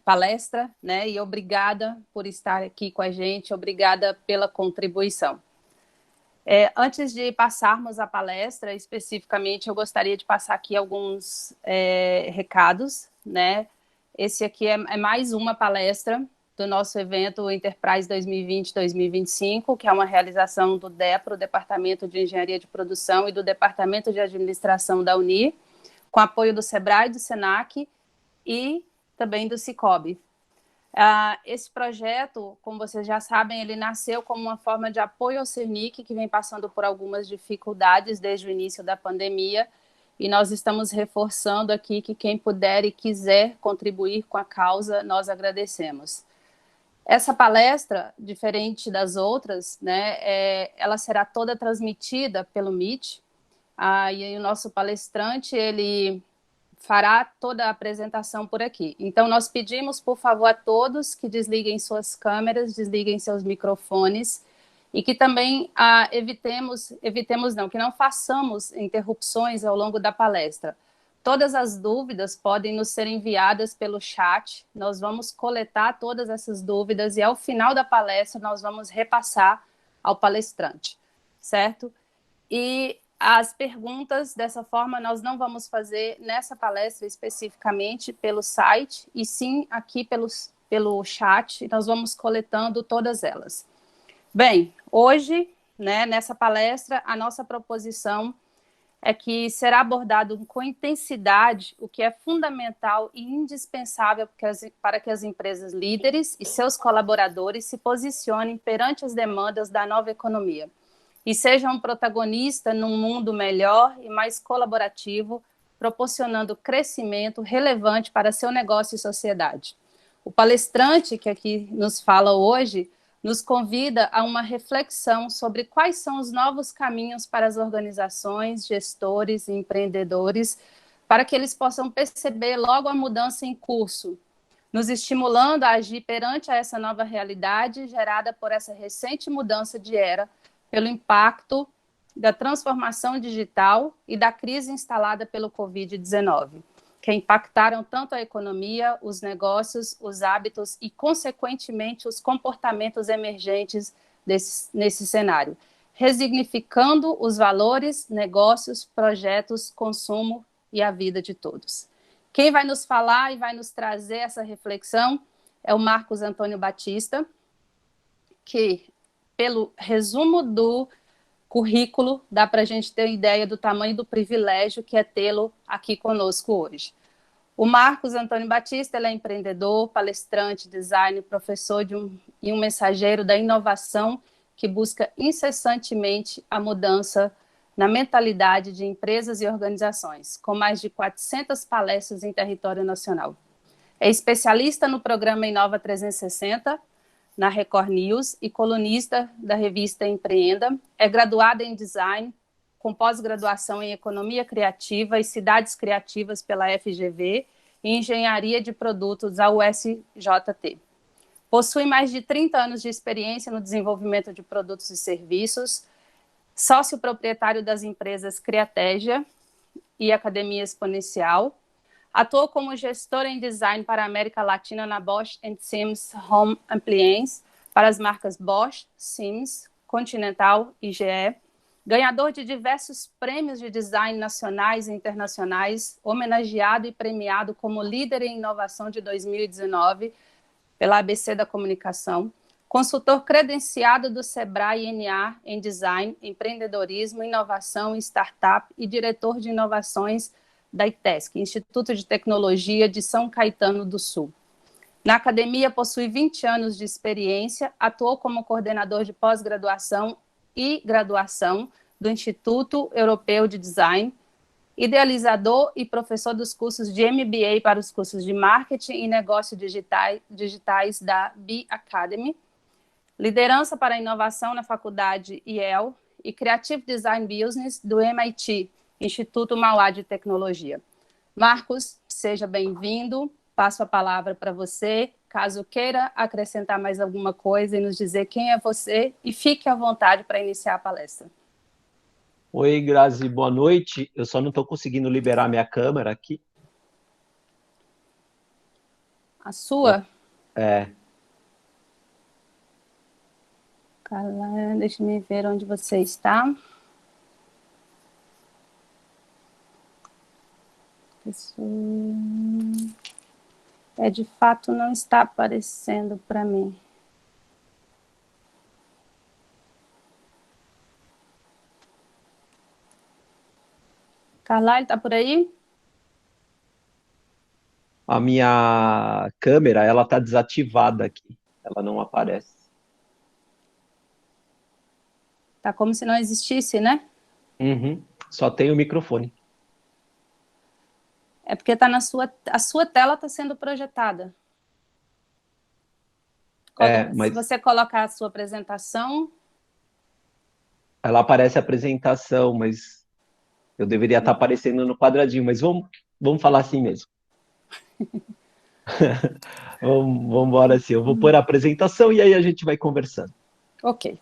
palestra, né? E obrigada por estar aqui com a gente, obrigada pela contribuição. Antes de passarmos à palestra, especificamente, eu gostaria de passar aqui alguns recados, né? Esse aqui é mais uma palestra do nosso evento Enterprise 2020-2025, que é uma realização do DEPRO, Departamento de Engenharia de Produção, e do Departamento de Administração da UNI, com apoio do SEBRAE, do SENAC e também do Cicobi. Esse projeto, como vocês já sabem, ele nasceu como uma forma de apoio ao CENIC, que vem passando por algumas dificuldades desde o início da pandemia, e nós estamos reforçando aqui que quem puder e quiser contribuir com a causa, nós agradecemos. Essa palestra, diferente das outras, né, ela será toda transmitida pelo Meet, e aí o nosso palestrante, ele fará toda a apresentação por aqui. Então, nós pedimos, por favor, a todos que desliguem suas câmeras, desliguem seus microfones, e que também que não façamos interrupções ao longo da palestra. Todas as dúvidas podem nos ser enviadas pelo chat, nós vamos coletar todas essas dúvidas e, ao final da palestra, nós vamos repassar ao palestrante, certo? E as perguntas, dessa forma, nós não vamos fazer nessa palestra especificamente pelo site, e sim aqui pelo chat, nós vamos coletando todas elas. Bem, hoje, né, nessa palestra, a nossa proposição é que será abordado com intensidade o que é fundamental e indispensável para que as empresas líderes e seus colaboradores se posicionem perante as demandas da nova economia e sejam protagonistas num mundo melhor e mais colaborativo, proporcionando crescimento relevante para seu negócio e sociedade. O palestrante que aqui nos fala hoje nos convida a uma reflexão sobre quais são os novos caminhos para as organizações, gestores e empreendedores, para que eles possam perceber logo a mudança em curso, nos estimulando a agir perante essa nova realidade gerada por essa recente mudança de era, pelo impacto da transformação digital e da crise instalada pelo Covid-19, que impactaram tanto a economia, os negócios, os hábitos e, consequentemente, os comportamentos emergentes nesse cenário, resignificando os valores, negócios, projetos, consumo e a vida de todos. Quem vai nos falar e vai nos trazer essa reflexão é o Marcos Antônio Batista, que, pelo resumo do currículo, dá para a gente ter ideia do tamanho do privilégio que é tê-lo aqui conosco hoje. O Marcos Antônio Batista, ele é empreendedor, palestrante, designer, professor e um mensageiro da inovação que busca incessantemente a mudança na mentalidade de empresas e organizações, com mais de 400 palestras em território nacional. É especialista no programa Inova 360, na Record News, e colunista da revista Empreenda. É graduada em design, com pós-graduação em economia criativa e cidades criativas pela FGV e engenharia de produtos da USJT. Possui mais de 30 anos de experiência no desenvolvimento de produtos e serviços, sócio proprietário das empresas Criatégia e Academia Exponencial. Atuou como gestora em design para a América Latina na Bosch & Sims Home Appliance, para as marcas Bosch, Sims, Continental e GE. Ganhador de diversos prêmios de design nacionais e internacionais, homenageado e premiado como líder em inovação de 2019 pela ABC da Comunicação. Consultor credenciado do SEBRAE NA em design, empreendedorismo, inovação e startup, e diretor de inovações da ITESC, Instituto de Tecnologia de São Caetano do Sul. Na academia, possui 20 anos de experiência, atuou como coordenador de pós-graduação e graduação do Instituto Europeu de Design, idealizador e professor dos cursos de MBA para os cursos de Marketing e Negócios Digitais da B Academy, liderança para a inovação na faculdade Yale e Creative Design Business do MIT, Instituto Mauá de Tecnologia. Marcos, seja bem-vindo. Passo a palavra para você, caso queira acrescentar mais alguma coisa e nos dizer quem é você, e fique à vontade para iniciar a palestra. Oi, Grazi, boa noite. Eu só não estou conseguindo liberar minha câmera aqui. A sua? É, Carla, deixa eu ver onde você está. Pessoa... de fato não está aparecendo para mim. Carla, está por aí? a minha câmera, ela tá desativada aqui. Ela não aparece. Tá como se não existisse, né? Uhum. Só tem o microfone. É porque tá a sua tela está sendo projetada. Se Mas você colocar a sua apresentação, ela aparece a apresentação, mas eu deveria estar aparecendo no quadradinho, mas vamos falar assim mesmo. Vamos embora assim. Eu vou pôr a apresentação e aí a gente vai conversando. ok.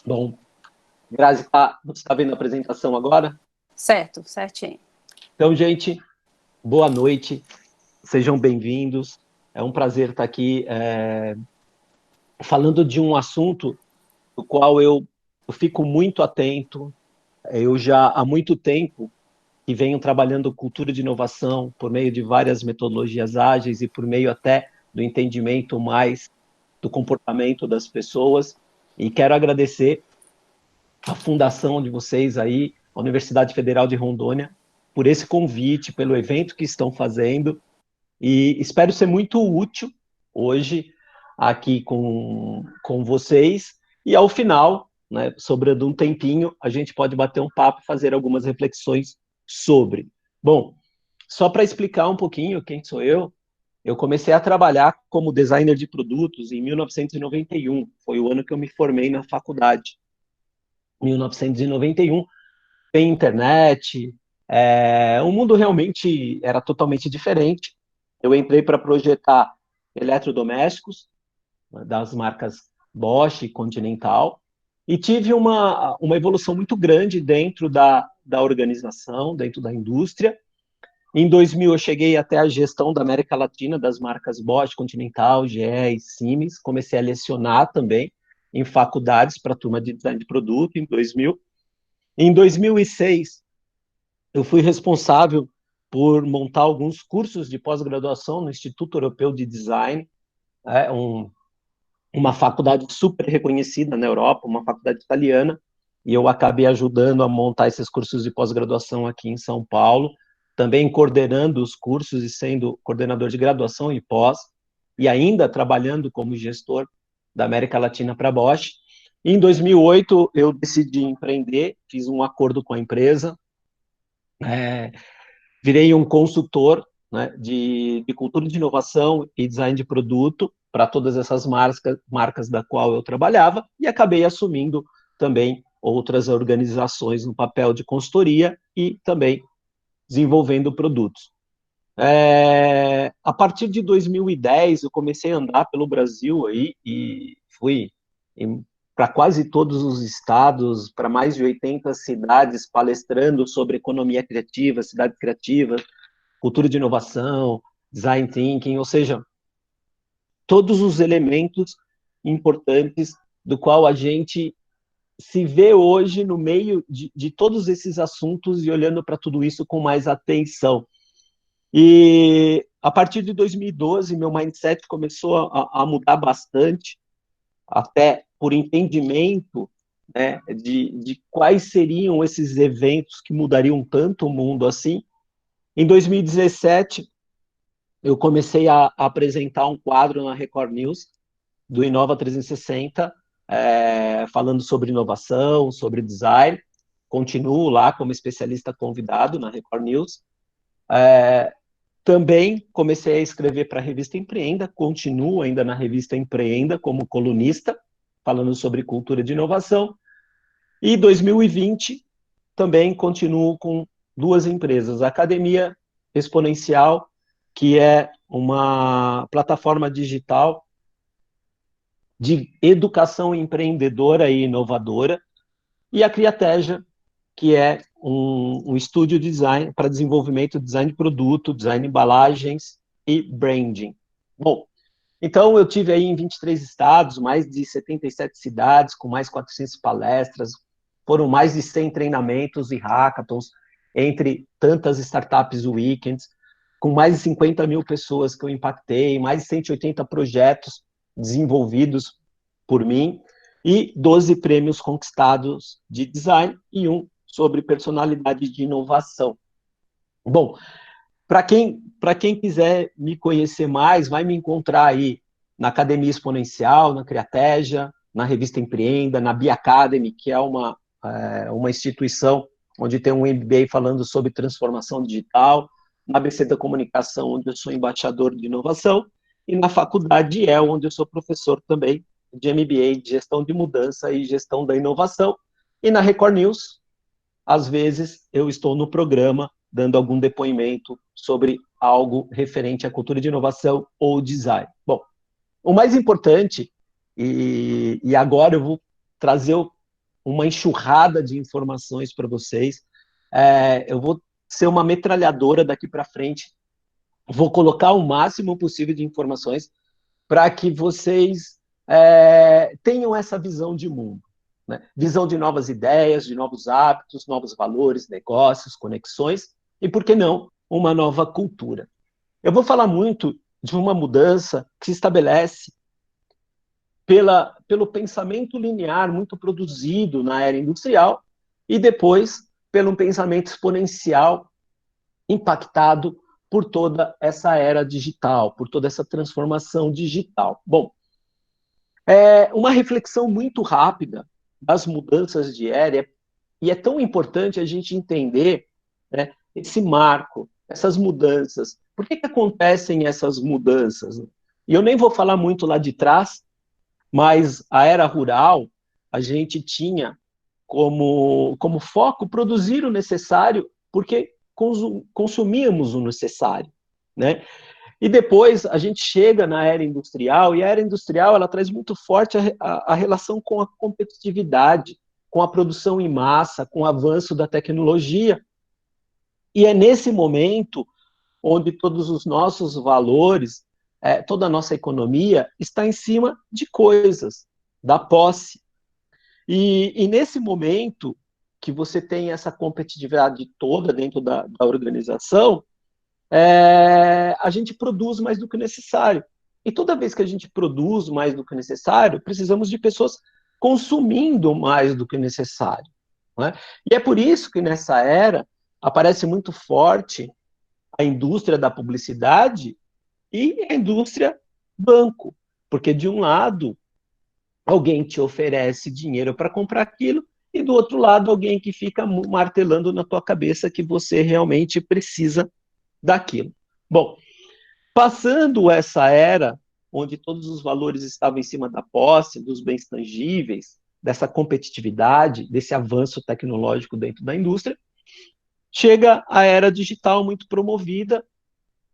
Bom, Grazi, você está vendo a apresentação agora? Certo, certinho. Então, gente, boa noite. Sejam bem-vindos. É um prazer estar aqui falando de um assunto do qual eu fico muito atento. Eu já há muito tempo que venho trabalhando cultura de inovação por meio de várias metodologias ágeis e por meio até do entendimento mais do comportamento das pessoas. E quero agradecer a fundação de vocês aí, a Universidade Federal de Rondônia, por esse convite, pelo evento que estão fazendo. E espero ser muito útil hoje aqui com vocês. E ao final, né, sobrando um tempinho, a gente pode bater um papo e fazer algumas reflexões sobre. Bom, só para explicar um pouquinho quem sou eu comecei a trabalhar como designer de produtos em 1991. Foi o ano que eu me formei na faculdade. 1991, tem internet, o mundo realmente era totalmente diferente. Eu entrei para projetar eletrodomésticos, né, das marcas Bosch e Continental, e tive uma evolução muito grande dentro da organização, dentro da indústria. Em 2000, eu cheguei até a gestão da América Latina das marcas Bosch, Continental, GE e Siemens. Comecei a lecionar também em faculdades para a turma de design de produto em 2000. Em 2006, eu fui responsável por montar alguns cursos de pós-graduação no Instituto Europeu de Design, uma faculdade super reconhecida na Europa, uma faculdade italiana, e eu acabei ajudando a montar esses cursos de pós-graduação aqui em São Paulo, também coordenando os cursos e sendo coordenador de graduação e pós, e ainda trabalhando como gestor da América Latina para a Bosch. Em 2008, eu decidi empreender, fiz um acordo com a empresa, virei um consultor, né, de cultura de inovação e design de produto para todas essas marcas da qual eu trabalhava e acabei assumindo também outras organizações no papel de consultoria e também desenvolvendo produtos. A partir de 2010, eu comecei a andar pelo Brasil aí e fui para quase todos os estados, para mais de 80 cidades, palestrando sobre economia criativa, cidades criativas, cultura de inovação, design thinking, ou seja, todos os elementos importantes do qual a gente se vê hoje no meio de todos esses assuntos e olhando para tudo isso com mais atenção. E a partir de 2012, meu mindset começou a mudar bastante, até por entendimento, né, de quais seriam esses eventos que mudariam tanto o mundo assim. Em 2017, eu comecei a apresentar um quadro na Record News, do Inova 360, falando sobre inovação, sobre design. Continuo lá como especialista convidado na Record News. Também comecei a escrever para a revista Empreenda, continuo ainda na revista Empreenda como colunista, falando sobre cultura de inovação. E 2020 também continuo com duas empresas, a Academia Exponencial, que é uma plataforma digital de educação empreendedora e inovadora, e a Criateja, que é um estúdio de design para desenvolvimento, design de produto, design de embalagens e branding. Bom, então eu tive aí em 23 estados, mais de 77 cidades, com mais 400 palestras, foram mais de 100 treinamentos e hackathons, entre tantas startups weekends, com mais de 50 mil pessoas que eu impactei, mais de 180 projetos desenvolvidos por mim, e 12 prêmios conquistados de design e um sobre personalidade de inovação. Bom, para quem quiser me conhecer mais, vai me encontrar aí na Academia Exponencial, na Criateja, na Revista Empreenda, na Bia Academy, que é uma instituição onde tem um MBA falando sobre transformação digital, na ABC da Comunicação, onde eu sou embaixador de inovação, e na Faculdade IEL, onde eu sou professor também de MBA de Gestão de Mudança e Gestão da Inovação, e na Record News, às vezes eu estou no programa dando algum depoimento sobre algo referente à cultura de inovação ou design. Bom, o mais importante, e agora eu vou trazer uma enxurrada de informações para vocês, eu vou ser uma metralhadora daqui para frente, vou colocar o máximo possível de informações para que vocês tenham essa visão de mundo. Né? Visão de novas ideias, de novos hábitos, novos valores, negócios, conexões e, por que não, uma nova cultura. Eu vou falar muito de uma mudança que se estabelece pelo pensamento linear muito produzido na era industrial e depois pelo pensamento exponencial impactado por toda essa era digital, por toda essa transformação digital. Bom, uma reflexão muito rápida das mudanças de era, e é tão importante a gente entender, né, esse marco, essas mudanças. Por que acontecem essas mudanças? E eu nem vou falar muito lá de trás, mas a era rural, a gente tinha como foco produzir o necessário, porque consumíamos o necessário, né? E depois a gente chega na era industrial, e a era industrial ela traz muito forte a relação com a competitividade, com a produção em massa, com o avanço da tecnologia. E é nesse momento onde todos os nossos valores, toda a nossa economia está em cima de coisas, da posse. E nesse momento que você tem essa competitividade toda dentro da organização, a gente produz mais do que o necessário. E toda vez que a gente produz mais do que o necessário, precisamos de pessoas consumindo mais do que o necessário. Né? E é por isso que nessa era aparece muito forte a indústria da publicidade e a indústria banco. Porque, de um lado, alguém te oferece dinheiro para comprar aquilo, e do outro lado, alguém que fica martelando na tua cabeça que você realmente precisa daquilo. Bom, passando essa era, onde todos os valores estavam em cima da posse, dos bens tangíveis, dessa competitividade, desse avanço tecnológico dentro da indústria, chega a era digital muito promovida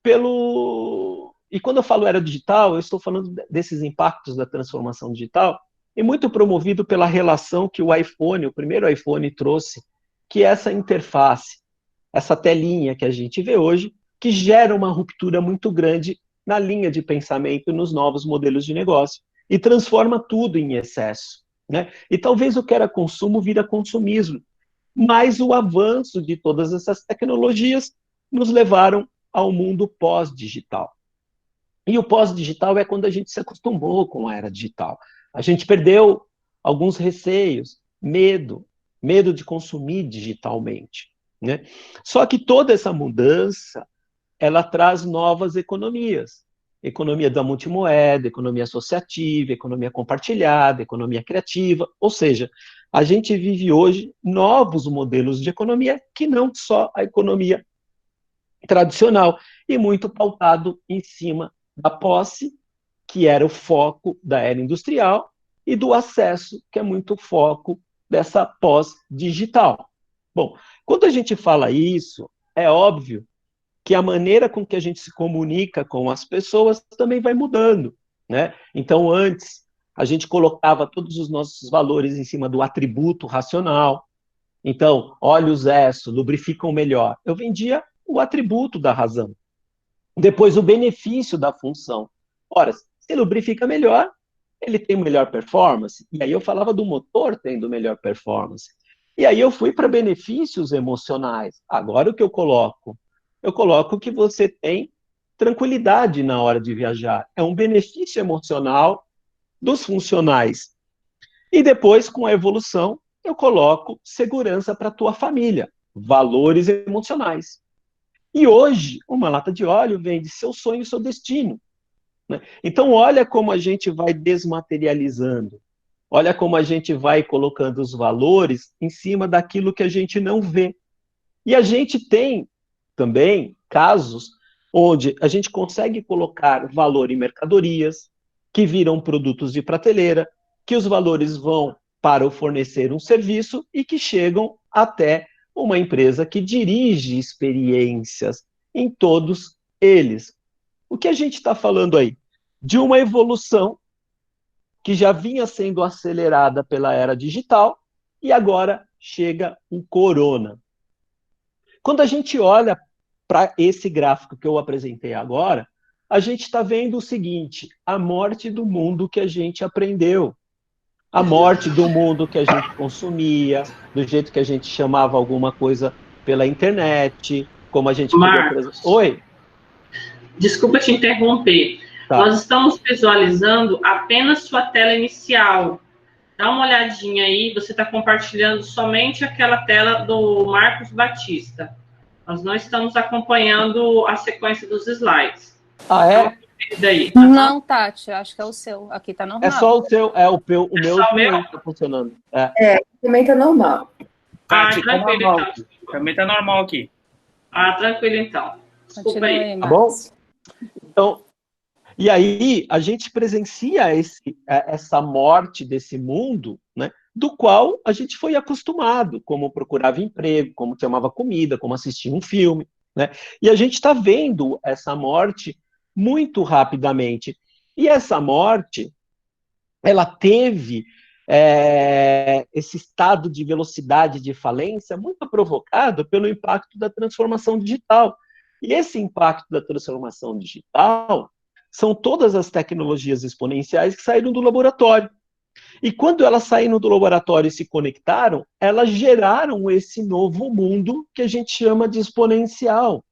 pelo... E quando eu falo era digital, eu estou falando desses impactos da transformação digital, e muito promovido pela relação que o iPhone, o primeiro iPhone, trouxe, que é essa interface, essa telinha que a gente vê hoje, que gera uma ruptura muito grande na linha de pensamento nos novos modelos de negócio e transforma tudo em excesso. Né? E talvez o que era consumo vira consumismo, mas o avanço de todas essas tecnologias nos levaram ao mundo pós-digital. E o pós-digital é quando a gente se acostumou com a era digital. A gente perdeu alguns receios, medo de consumir digitalmente. Né? Só que toda essa mudança, ela traz novas economias. Economia da multimoeda, economia associativa, economia compartilhada, economia criativa. Ou seja, a gente vive hoje novos modelos de economia que não só a economia tradicional, e muito pautado em cima da posse, que era o foco da era industrial, e do acesso, que é muito foco dessa pós-digital. Bom, quando a gente fala isso, é óbvio que a maneira com que a gente se comunica com as pessoas também vai mudando, né? Então, antes, a gente colocava todos os nossos valores em cima do atributo racional, Então, óleos Esso lubrificam melhor. Eu vendia o atributo da razão. Depois, o benefício da função. Ora, se lubrifica melhor, ele tem melhor performance. E aí eu falava do motor tendo melhor performance. E aí eu fui para benefícios emocionais. Agora o que eu coloco? Eu coloco que você tem tranquilidade na hora de viajar. É um benefício emocional dos funcionais. E depois, com a evolução, eu coloco segurança para a tua família, valores emocionais. E hoje, uma lata de óleo vende seu sonho, seu destino. Né? Então, olha como a gente vai desmaterializando. Olha como a gente vai colocando os valores em cima daquilo que a gente não vê. E a gente tem também casos onde a gente consegue colocar valor em mercadorias que viram produtos de prateleira, que os valores vão para o fornecer um serviço e que chegam até uma empresa que dirige experiências em todos eles. O que a gente está falando aí? De uma evolução que já vinha sendo acelerada pela era digital e agora chega um corona. Quando a gente olha para esse gráfico que eu apresentei agora, a gente está vendo o seguinte: a morte do mundo que a gente aprendeu, a morte do mundo que a gente consumia, do jeito que a gente chamava alguma coisa pela internet, como a gente podia, por exemplo. Marcos, Oi, desculpa te interromper. tá. Nós estamos visualizando apenas sua tela inicial. Dá uma olhadinha aí, você está compartilhando somente aquela tela do Marcos Batista. Nós não estamos acompanhando a sequência dos slides. Ah, é? Daí. Não, Tati, acho que é o seu. Aqui tá normal. É só o seu, o meu também está funcionando. Também tá normal. Tati, tranquilo normal. então. Também tá normal aqui. Tranquilo então. Desculpa aí. Tá bom? Então, e aí a gente presencia essa morte desse mundo, né, do qual a gente foi acostumado, como procurava emprego, como tomava comida, como assistia um filme, né? E a gente está vendo essa morte muito rapidamente. E essa morte, ela teve esse estado de velocidade de falência muito provocado pelo impacto da transformação digital. E esse impacto da transformação digital são todas as tecnologias exponenciais que saíram do laboratório. E quando elas saíram do laboratório e se conectaram, elas geraram esse novo mundo que a gente chama de exponencial.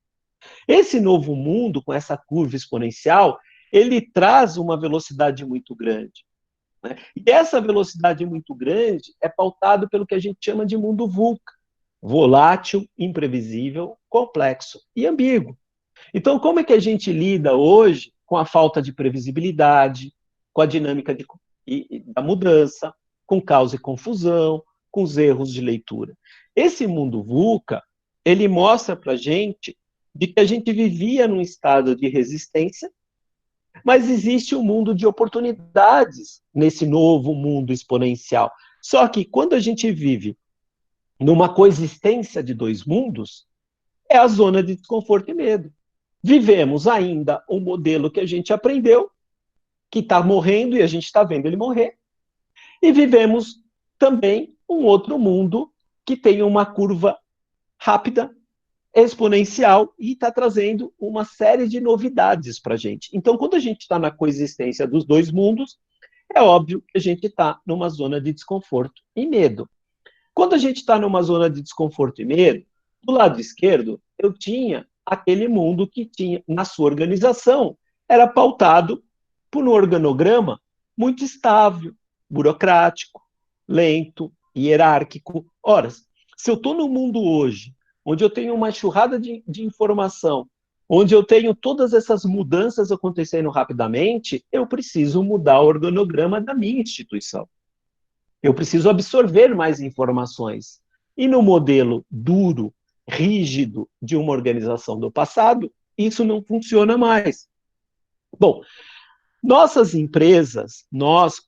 Esse novo mundo, com essa curva exponencial, ele traz uma velocidade muito grande. Né? E essa velocidade muito grande é pautado pelo que a gente chama de mundo VUCA, volátil, imprevisível, complexo e ambíguo. Então, como é que a gente lida hoje com a falta de previsibilidade, com a dinâmica da mudança, com caos e confusão, com os erros de leitura? Esse mundo VUCA, ele mostra para a gente de que a gente vivia num estado de resistência, mas existe um mundo de oportunidades nesse novo mundo exponencial. Só que quando a gente vive numa coexistência de dois mundos, é a zona de desconforto e medo. Vivemos ainda um modelo que a gente aprendeu, que está morrendo e a gente está vendo ele morrer, e vivemos também um outro mundo que tem uma curva rápida, exponencial, e está trazendo uma série de novidades para a gente. Então, quando a gente está na coexistência dos dois mundos, é óbvio que a gente está numa zona de desconforto e medo. Quando a gente está numa zona de desconforto e medo, do lado esquerdo, eu tinha aquele mundo que tinha, na sua organização, era pautado por um organograma muito estável, burocrático, lento, hierárquico. Ora, se eu estou no mundo hoje, onde eu tenho uma enxurrada de informação, onde eu tenho todas essas mudanças acontecendo rapidamente, eu preciso mudar o organograma da minha instituição. Eu preciso absorver mais informações. E no modelo duro, rígido de uma organização do passado, isso não funciona mais. Bom, nossas empresas, nós,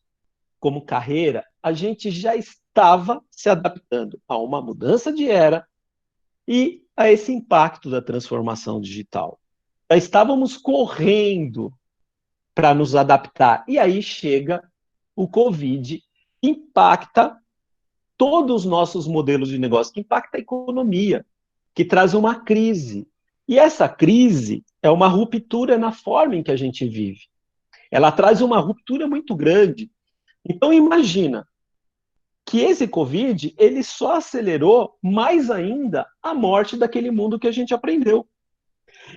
como carreira, a gente já estava se adaptando a uma mudança de era e a esse impacto da transformação digital. Já estávamos correndo para nos adaptar. E aí chega o Covid, impacta todos os nossos modelos de negócio, que impacta a economia, que traz uma crise. E essa crise é uma ruptura na forma em que a gente vive. Ela traz uma ruptura muito grande. Então, imagina que esse Covid, ele só acelerou mais ainda a morte daquele mundo que a gente aprendeu.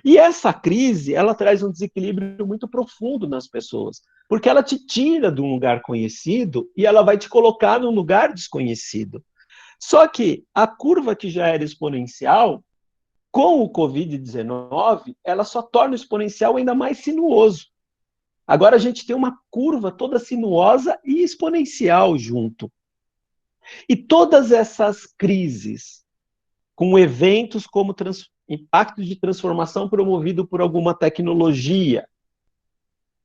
E essa crise, ela traz um desequilíbrio muito profundo nas pessoas, porque ela te tira de um lugar conhecido e ela vai te colocar num lugar desconhecido. Só que a curva que já era exponencial, com o Covid-19, ela só torna o exponencial ainda mais sinuoso. Agora a gente tem uma curva toda sinuosa e exponencial junto. E todas essas crises, com eventos como impactos de transformação promovido por alguma tecnologia,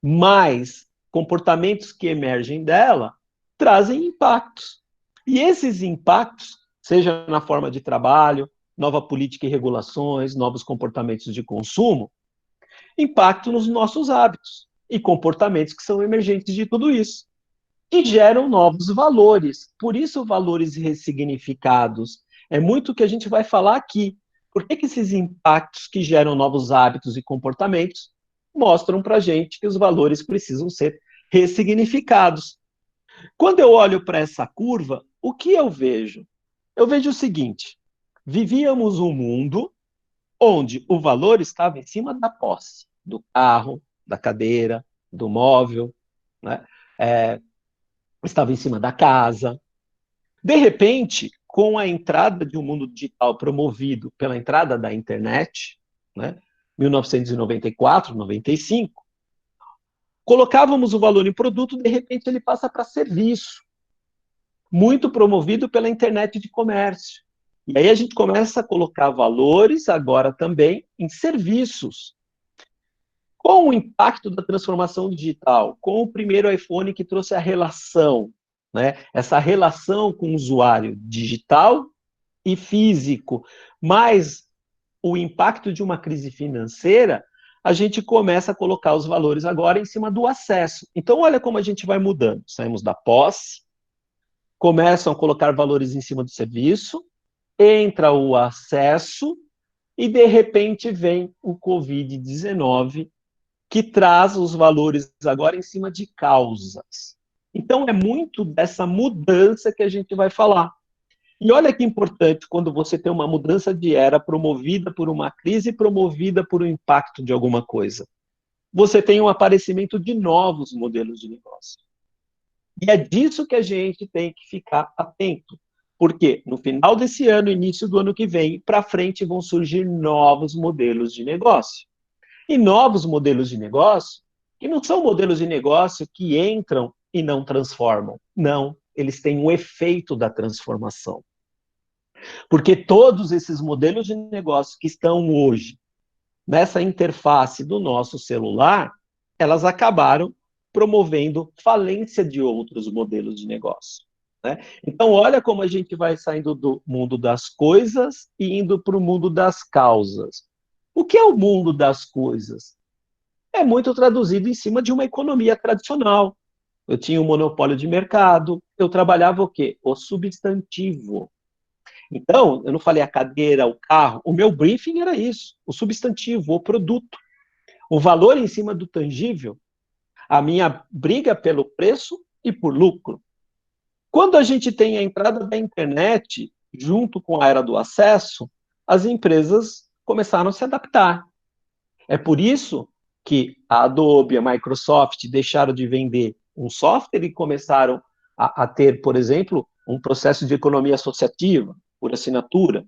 mais comportamentos que emergem dela, trazem impactos. E esses impactos, seja na forma de trabalho, nova política e regulações, novos comportamentos de consumo, impactam nos nossos hábitos e comportamentos que são emergentes de tudo isso. E geram novos valores. Por isso, valores ressignificados. É muito o que a gente vai falar aqui. Por que esses impactos que geram novos hábitos e comportamentos mostram para a gente que os valores precisam ser ressignificados? Quando eu olho para essa curva, o que eu vejo? Eu vejo o seguinte: vivíamos um mundo onde o valor estava em cima da posse, do carro, da cadeira, do móvel, né? Estava em cima da casa. De repente, com a entrada de um mundo digital promovido pela entrada da internet, né, 1994, 95, colocávamos o valor em produto, de repente ele passa para serviço, muito promovido pela internet de comércio. E aí a gente começa a colocar valores agora também em serviços. Com o impacto da transformação digital, com o primeiro iPhone que trouxe a relação, né? Essa relação com o usuário digital e físico, mais o impacto de uma crise financeira, a gente começa a colocar os valores agora em cima do acesso. Então, olha como a gente vai mudando. Saímos da posse, começam a colocar valores em cima do serviço, entra o acesso e, de repente, vem o Covid-19, que traz os valores agora em cima de causas. Então, é muito dessa mudança que a gente vai falar. E olha que importante quando você tem uma mudança de era promovida por uma crise, promovida por um impacto de alguma coisa. Você tem um aparecimento de novos modelos de negócio. E é disso que a gente tem que ficar atento. Porque no final desse ano, início do ano que vem, para frente vão surgir novos modelos de negócio. E novos modelos de negócio, que não são modelos de negócio que entram e não transformam. Não, eles têm um efeito da transformação. Porque todos esses modelos de negócio que estão hoje nessa interface do nosso celular, elas acabaram promovendo falência de outros modelos de negócio. Né? Então, olha como a gente vai saindo do mundo das coisas e indo para o mundo das causas. O que é o mundo das coisas? É muito traduzido em cima de uma economia tradicional. Eu tinha um monopólio de mercado, eu trabalhava o quê? O substantivo. Então, eu não falei a cadeira, o carro, o meu briefing era isso, o substantivo, o produto. O valor em cima do tangível, a minha briga pelo preço e por lucro. Quando a gente tem a entrada da internet, junto com a era do acesso, as empresas começaram a se adaptar. É por isso que a Adobe, a Microsoft deixaram de vender um software e começaram a ter, por exemplo, um processo de economia associativa, por assinatura.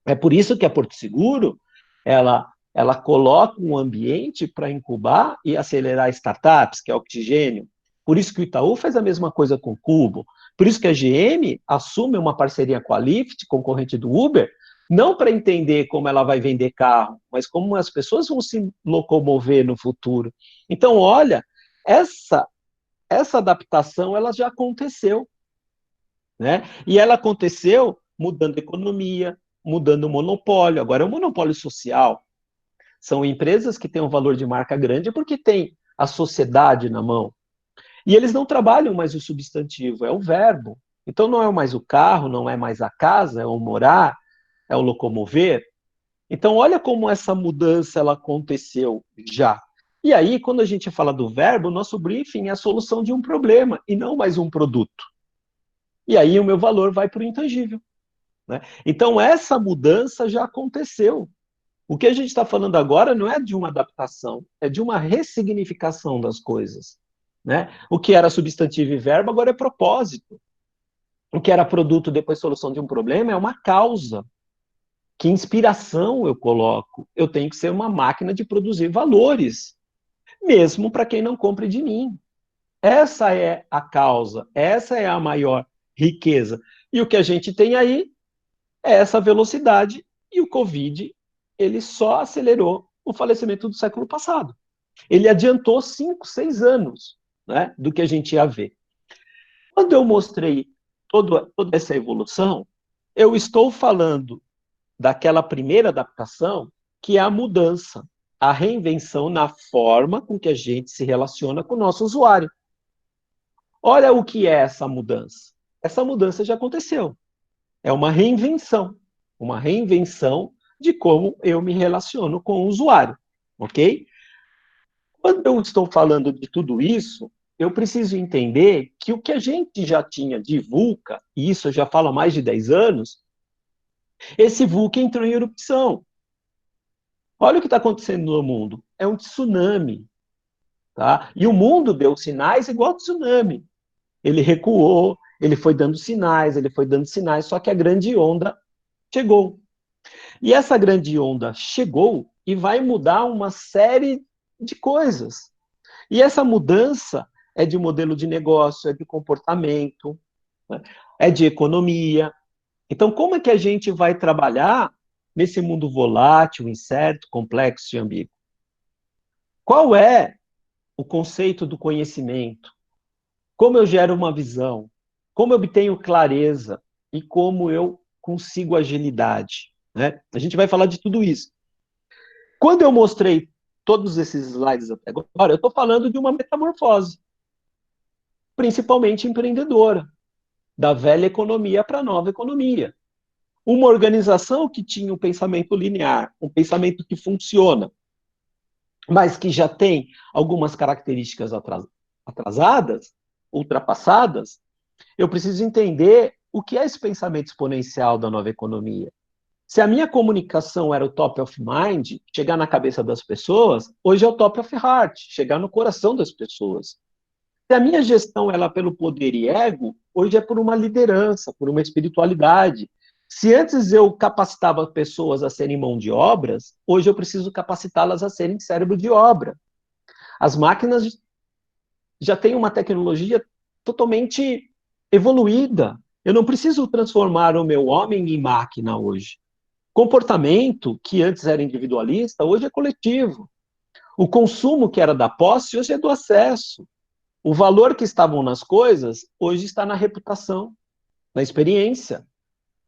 É por isso que a Porto Seguro, ela coloca um ambiente para incubar e acelerar startups, que é o Oxigênio. Por isso que o Itaú faz a mesma coisa com o Cubo. Por isso que a GM assume uma parceria com a Lyft, concorrente do Uber, não para entender como ela vai vender carro, mas como as pessoas vão se locomover no futuro. Então, olha, essa adaptação ela já aconteceu. Né? E ela aconteceu mudando a economia, mudando o monopólio. Agora é um monopólio social. São empresas que têm um valor de marca grande porque têm a sociedade na mão. E eles não trabalham mais o substantivo, é o verbo. Então não é mais o carro, não é mais a casa, é o morar, é o locomover. Então olha como essa mudança ela aconteceu já. E aí, quando a gente fala do verbo, o nosso briefing é a solução de um problema e não mais um produto. E aí o meu valor vai para o intangível, né? Então essa mudança já aconteceu. O que a gente está falando agora não é de uma adaptação, é de uma ressignificação das coisas, né? O que era substantivo e verbo agora é propósito. O que era produto depois solução de um problema é uma causa. Que inspiração eu coloco? Eu tenho que ser uma máquina de produzir valores, mesmo para quem não compre de mim. Essa é a causa, essa é a maior riqueza. E o que a gente tem aí é essa velocidade, e o Covid, ele só acelerou o falecimento do século passado. Ele adiantou 5, 6 anos, né, do que a gente ia ver. Quando eu mostrei toda essa evolução, eu estou falando daquela primeira adaptação, que é a mudança, a reinvenção na forma com que a gente se relaciona com o nosso usuário. Olha o que é essa mudança. Essa mudança já aconteceu. É uma reinvenção de como eu me relaciono com o usuário, ok? Quando eu estou falando de tudo isso, eu preciso entender que o que a gente já tinha de VUCA, e isso eu já falo há mais de 10 anos, esse VUCA entrou em erupção. Olha o que está acontecendo no mundo. É um tsunami. Tá? E o mundo deu sinais igual ao tsunami. Ele recuou, ele foi dando sinais, só que a grande onda chegou. E essa grande onda chegou e vai mudar uma série de coisas. E essa mudança é de modelo de negócio, é de comportamento, né? É de economia. Então, como é que a gente vai trabalhar nesse mundo volátil, incerto, complexo e ambíguo? Qual é o conceito do conhecimento? Como eu gero uma visão? Como eu obtenho clareza? E como eu consigo agilidade? Né? A gente vai falar de tudo isso. Quando eu mostrei todos esses slides até agora, eu estou falando de uma metamorfose, principalmente empreendedora, da velha economia para a nova economia. Uma organização que tinha um pensamento linear, um pensamento que funciona, mas que já tem algumas características atrasadas, ultrapassadas, eu preciso entender o que é esse pensamento exponencial da nova economia. Se a minha comunicação era o top of mind, chegar na cabeça das pessoas, hoje é o top of heart, chegar no coração das pessoas. Se a minha gestão ela é pelo poder e ego, hoje é por uma liderança, por uma espiritualidade. Se antes eu capacitava pessoas a serem mão de obras, hoje eu preciso capacitá-las a serem cérebro de obra. As máquinas já têm uma tecnologia totalmente evoluída. Eu não preciso transformar o meu homem em máquina hoje. Comportamento, que antes era individualista, hoje é coletivo. O consumo, que era da posse, hoje é do acesso. O valor que estavam nas coisas, hoje está na reputação, na experiência.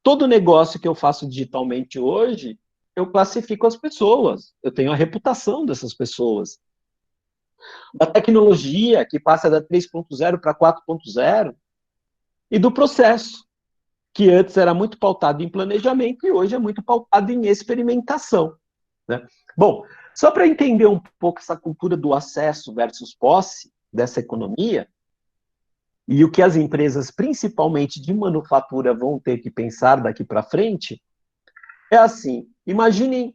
Todo negócio que eu faço digitalmente hoje, eu classifico as pessoas. Eu tenho a reputação dessas pessoas. Da tecnologia, que passa da 3.0 para 4.0, e do processo, que antes era muito pautado em planejamento e hoje é muito pautado em experimentação. Né? Bom, só para entender um pouco essa cultura do acesso versus posse dessa economia, e o que as empresas, principalmente de manufatura, vão ter que pensar daqui para frente, é assim, imaginem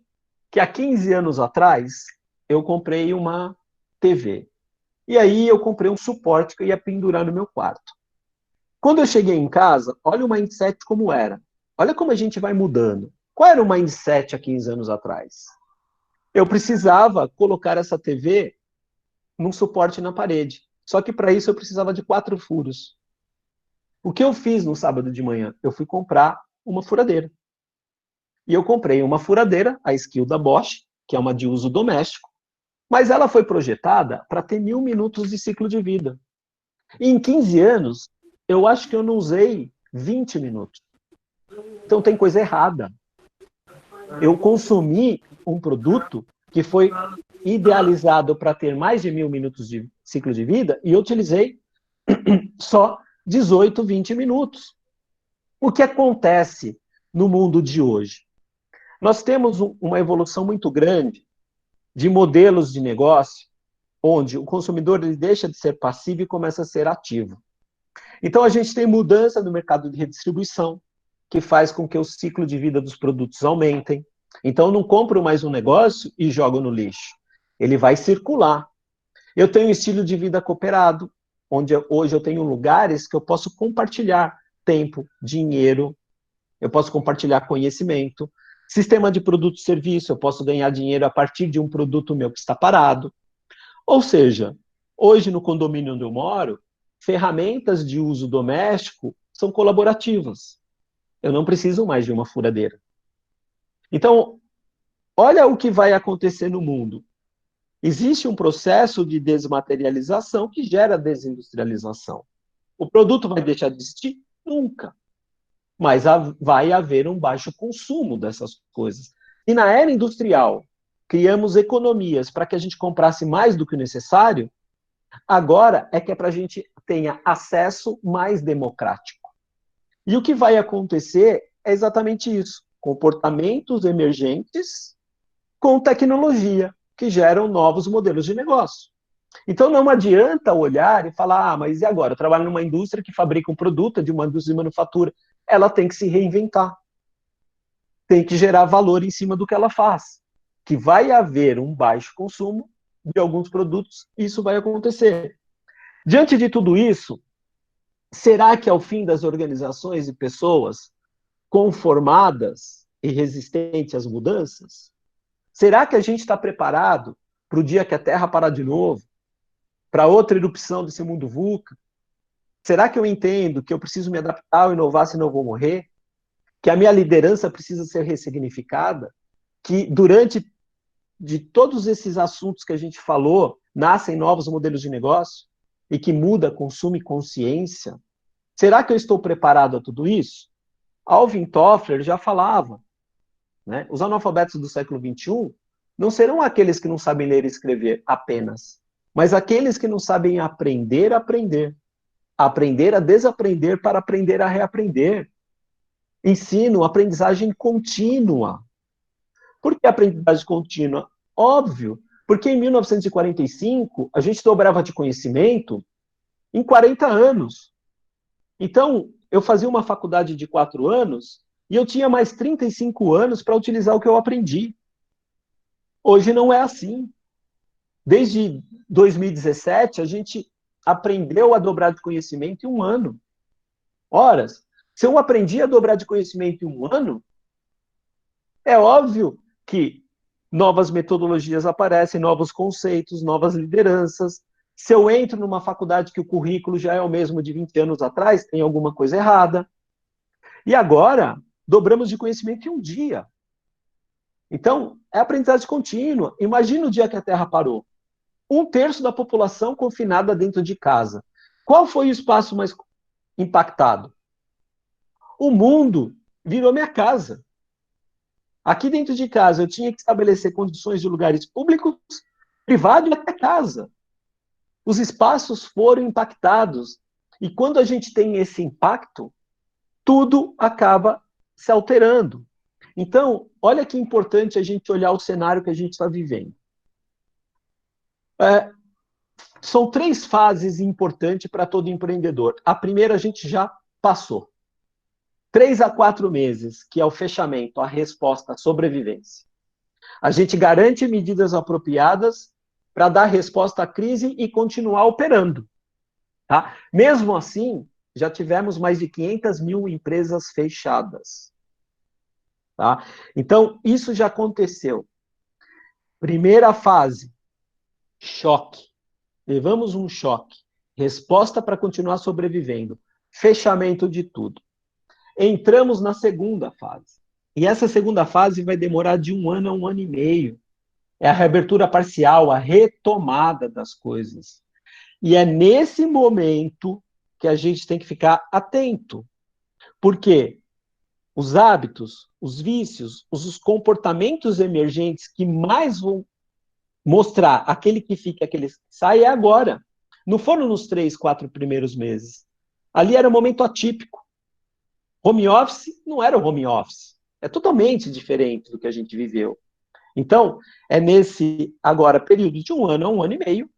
que há 15 anos atrás, eu comprei uma TV. E aí eu comprei um suporte que eu ia pendurar no meu quarto. Quando eu cheguei em casa, olha o mindset como era. Olha como a gente vai mudando. Qual era o mindset há 15 anos atrás? Eu precisava colocar essa TV num suporte na parede. Só que para isso eu precisava de 4 furos. O que eu fiz no sábado de manhã? Eu fui comprar uma furadeira. E eu comprei uma furadeira, a Skill da Bosch, que é uma de uso doméstico, mas ela foi projetada para ter 1000 minutos de ciclo de vida. E em 15 anos, eu acho que eu não usei 20 minutos. Então tem coisa errada. Eu consumi um produto que foi idealizado para ter mais de 1000 minutos de ciclo de vida e eu utilizei só 18, 20 minutos. O que acontece no mundo de hoje? Nós temos uma evolução muito grande de modelos de negócio onde o consumidor ele deixa de ser passivo e começa a ser ativo. Então, a gente tem mudança no mercado de redistribuição, que faz com que o ciclo de vida dos produtos aumentem. Então, eu não compro mais um negócio e jogo no lixo. Ele vai circular. Eu tenho um estilo de vida cooperado, onde hoje eu tenho lugares que eu posso compartilhar tempo, dinheiro, eu posso compartilhar conhecimento, sistema de produto e serviço, eu posso ganhar dinheiro a partir de um produto meu que está parado. Ou seja, hoje no condomínio onde eu moro, ferramentas de uso doméstico são colaborativas. Eu não preciso mais de uma furadeira. Então, olha o que vai acontecer no mundo. Existe um processo de desmaterialização que gera desindustrialização. O produto vai deixar de existir? Nunca. Mas vai haver um baixo consumo dessas coisas. E na era industrial, criamos economias para que a gente comprasse mais do que o necessário, agora é que é para a gente tenha acesso mais democrático. E o que vai acontecer é exatamente isso. Comportamentos emergentes com tecnologia, que geram novos modelos de negócio. Então, não adianta olhar e falar, mas e agora? Eu trabalho numa indústria que fabrica um produto, de uma indústria de manufatura. Ela tem que se reinventar. Tem que gerar valor em cima do que ela faz. Que vai haver um baixo consumo de alguns produtos, isso vai acontecer. Diante de tudo isso, será que ao fim das organizações e pessoas conformadas e resistentes às mudanças, será que a gente está preparado para o dia que a Terra parar de novo? Para outra erupção desse mundo VUCA? Será que eu entendo que eu preciso me adaptar ou inovar, senão eu vou morrer? Que a minha liderança precisa ser ressignificada? Que durante de todos esses assuntos que a gente falou, nascem novos modelos de negócio? E que muda consumo e consciência? Será que eu estou preparado a tudo isso? Alvin Toffler já falava, né? Os analfabetos do século XXI não serão aqueles que não sabem ler e escrever apenas, mas aqueles que não sabem aprender a aprender. Aprender a desaprender para aprender a reaprender. Ensino, aprendizagem contínua. Por que aprendizagem contínua? Óbvio, porque em 1945 a gente dobrava de conhecimento em 40 anos. Então, eu fazia uma faculdade de 4 anos e eu tinha mais 35 anos para utilizar o que eu aprendi. Hoje não é assim. Desde 2017, a gente aprendeu a dobrar de conhecimento em 1 ano. Ora, se eu aprendi a dobrar de conhecimento em 1 ano, é óbvio que novas metodologias aparecem, novos conceitos, novas lideranças. Se eu entro numa faculdade que o currículo já é o mesmo de 20 anos atrás, tem alguma coisa errada. E agora, dobramos de conhecimento em 1 dia. Então, é aprendizagem contínua. Imagina o dia que a Terra parou. 1/3 da população confinada dentro de casa. Qual foi o espaço mais impactado? O mundo virou minha casa. Aqui dentro de casa eu tinha que estabelecer condições de lugares públicos, privados e até casa. Os espaços foram impactados. E quando a gente tem esse impacto, tudo acaba se alterando. Então, olha que importante a gente olhar o cenário que a gente está vivendo. São 3 fases importantes para todo empreendedor. A primeira a gente já passou. 3 a 4 meses, que é o fechamento, a resposta, a sobrevivência. A gente garante medidas apropriadas para dar resposta à crise e continuar operando. Tá? Mesmo assim, já tivemos mais de 500 mil empresas fechadas. Tá? Então, isso já aconteceu. Primeira fase, choque. Levamos um choque. Resposta para continuar sobrevivendo. Fechamento de tudo. Entramos na segunda fase. E essa segunda fase vai demorar de 1 ano a 1 ano e meio. É a reabertura parcial, a retomada das coisas. E é nesse momento que a gente tem que ficar atento. Por quê? Os hábitos, os vícios, os comportamentos emergentes que mais vão mostrar aquele que fica, aquele que sai, é agora. Não foram nos 3, 4 primeiros meses. Ali era um momento atípico. Home office não era o home office. É totalmente diferente do que a gente viveu. Então, é nesse, agora, período de 1 ano a 1 ano e meio,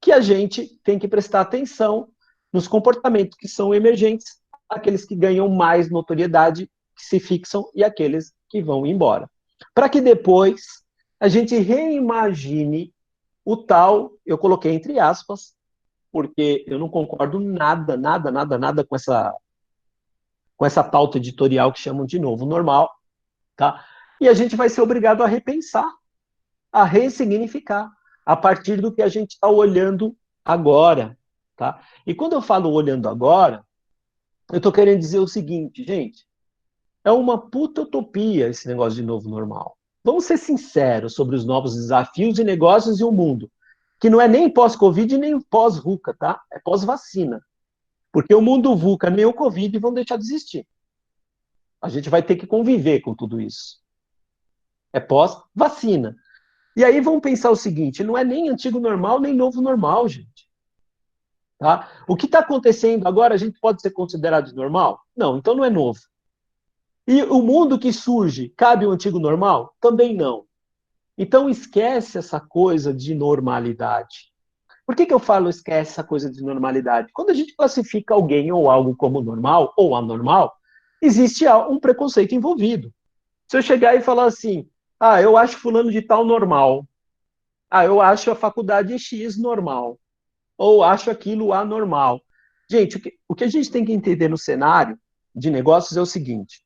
que a gente tem que prestar atenção nos comportamentos que são emergentes, aqueles que ganham mais notoriedade, que se fixam, e aqueles que vão embora. Para que depois a gente reimagine o tal, eu coloquei entre aspas, porque eu não concordo nada com essa pauta editorial que chamam de novo normal, tá? E a gente vai ser obrigado a repensar, a ressignificar, a partir do que a gente está olhando agora, tá? E quando eu falo olhando agora, eu estou querendo dizer o seguinte, gente, é uma puta utopia esse negócio de novo normal. Vamos ser sinceros sobre os novos desafios de negócios e o mundo, que não é nem pós-Covid nem pós-VUCA, tá? É pós-vacina. Porque o mundo VUCA nem o Covid vão deixar de existir. A gente vai ter que conviver com tudo isso. É pós-vacina. E aí vamos pensar o seguinte, não é nem antigo normal, nem novo normal, gente. Tá? O que está acontecendo agora, a gente pode ser considerado de normal? Não, então não é novo. E o mundo que surge, cabe o antigo normal? Também não. Então esquece essa coisa de normalidade. Por que eu falo esquece essa coisa de normalidade? Quando a gente classifica alguém ou algo como normal ou anormal, existe um preconceito envolvido. Se eu chegar e falar assim, eu acho fulano de tal normal, eu acho a faculdade X normal, ou acho aquilo anormal. Gente, o que a gente tem que entender no cenário de negócios é o seguinte,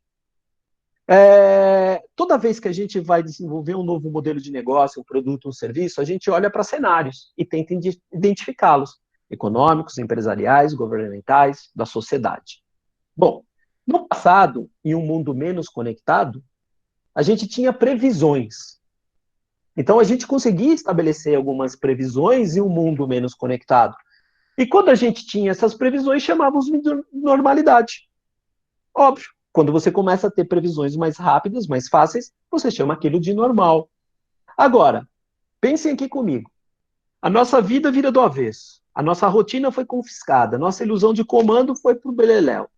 toda vez que a gente vai desenvolver um novo modelo de negócio, um produto, um serviço, a gente olha para cenários e tenta identificá-los, econômicos, empresariais, governamentais, da sociedade. Bom, no passado, em um mundo menos conectado, a gente tinha previsões. Então, a gente conseguia estabelecer algumas previsões em um mundo menos conectado. E quando a gente tinha essas previsões, chamávamos de normalidade. Óbvio, quando você começa a ter previsões mais rápidas, mais fáceis, você chama aquilo de normal. Agora, pensem aqui comigo. A nossa vida vira do avesso. A nossa rotina foi confiscada. A nossa ilusão de comando foi para o beleléu.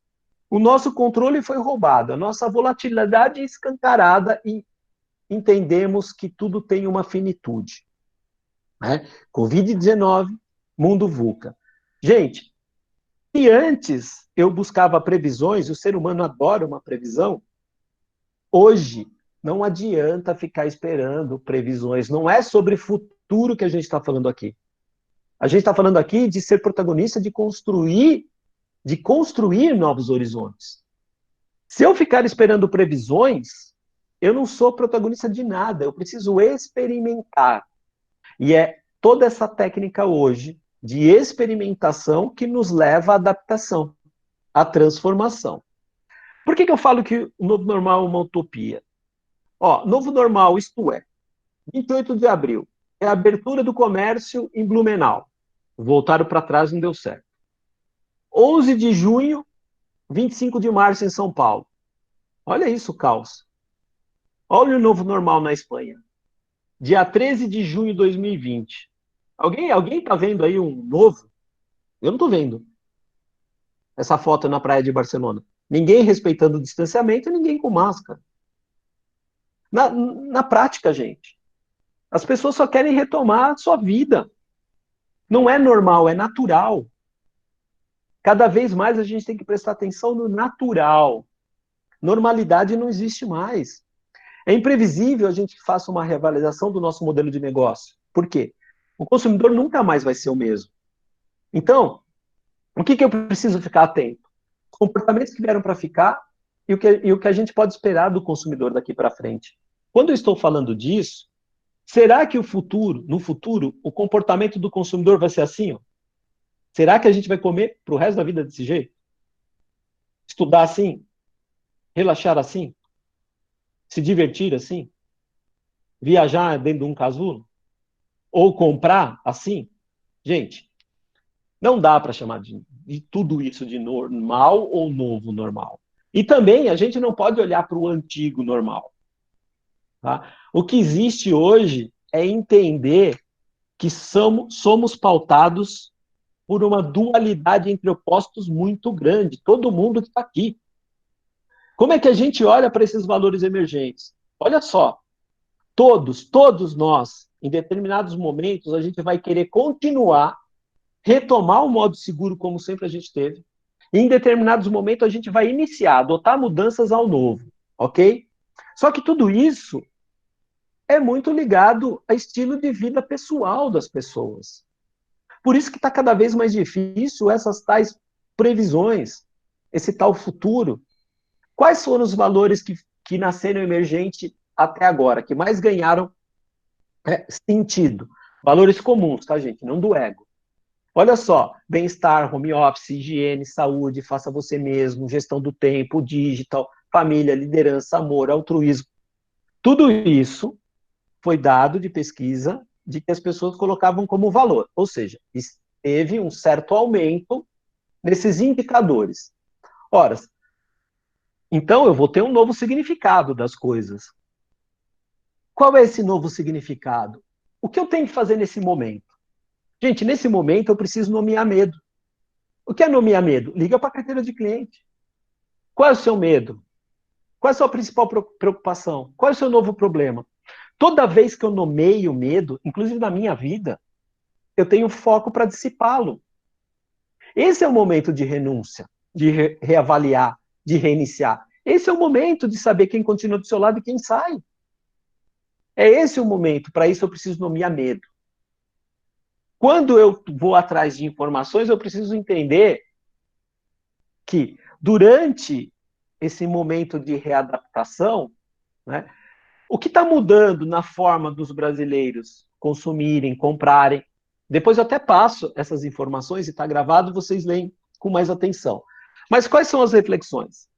O nosso controle foi roubado. A nossa volatilidade escancarada e entendemos que tudo tem uma finitude. Né? Covid-19, mundo VUCA. Gente, se antes eu buscava previsões, o ser humano adora uma previsão, hoje não adianta ficar esperando previsões. Não é sobre futuro que a gente está falando aqui. A gente está falando aqui de ser protagonista, de construir novos horizontes. Se eu ficar esperando previsões, eu não sou protagonista de nada, eu preciso experimentar. E é toda essa técnica hoje de experimentação que nos leva à adaptação, à transformação. Por que eu falo que o novo normal é uma utopia? Novo normal, isto é, 28 de abril, é a abertura do comércio em Blumenau. Voltaram para trás, não deu certo. 11 de junho, 25 de março em São Paulo. Olha isso, caos. Olha o novo normal na Espanha. Dia 13 de junho de 2020. Alguém está vendo aí um novo? Eu não estou vendo. Essa foto na praia de Barcelona. Ninguém respeitando o distanciamento e ninguém com máscara. Na prática, gente, as pessoas só querem retomar a sua vida. Não é normal, é natural. Cada vez mais a gente tem que prestar atenção no natural. Normalidade não existe mais. É imprevisível a gente faça uma reavaliação do nosso modelo de negócio. Por quê? O consumidor nunca mais vai ser o mesmo. Então, o que eu preciso ficar atento? Os comportamentos que vieram para ficar e o que a gente pode esperar do consumidor daqui para frente. Quando eu estou falando disso, será que no futuro, o comportamento do consumidor vai ser assim? Será que a gente vai comer para o resto da vida desse jeito? Estudar assim? Relaxar assim? Se divertir assim? Viajar dentro de um casulo? Ou comprar assim? Gente, não dá para chamar de tudo isso de normal ou novo normal. E também a gente não pode olhar para o antigo normal. Tá? O que existe hoje é entender que somos pautados por uma dualidade entre opostos muito grande, todo mundo que está aqui. Como é que a gente olha para esses valores emergentes? Olha só, todos nós, em determinados momentos, a gente vai querer continuar, retomar o modo seguro como sempre a gente teve, e em determinados momentos a gente vai iniciar, adotar mudanças ao novo, ok? Só que tudo isso é muito ligado a estilo de vida pessoal das pessoas. Por isso que está cada vez mais difícil essas tais previsões, esse tal futuro. Quais foram os valores que nasceram emergente até agora, que mais ganharam sentido? Valores comuns, tá, gente? Não do ego. Olha só, bem-estar, home office, higiene, saúde, faça você mesmo, gestão do tempo, digital, família, liderança, amor, altruísmo. Tudo isso foi dado de pesquisa de que as pessoas colocavam como valor. Ou seja, teve um certo aumento nesses indicadores. Ora, então eu vou ter um novo significado das coisas. Qual é esse novo significado? O que eu tenho que fazer nesse momento? Gente, nesse momento eu preciso nomear medo. O que é nomear medo? Liga para a carteira de cliente. Qual é o seu medo? Qual é a sua principal preocupação? Qual é o seu novo problema? Toda vez que eu nomeio medo, inclusive na minha vida, eu tenho foco para dissipá-lo. Esse é o momento de renúncia, de reavaliar, de reiniciar. Esse é o momento de saber quem continua do seu lado e quem sai. É esse o momento. Para isso eu preciso nomear medo. Quando eu vou atrás de informações, eu preciso entender que durante esse momento de readaptação, né, o que está mudando na forma dos brasileiros consumirem, comprarem, depois eu até passo essas informações e está gravado, vocês leem com mais atenção. Mas quais são as reflexões?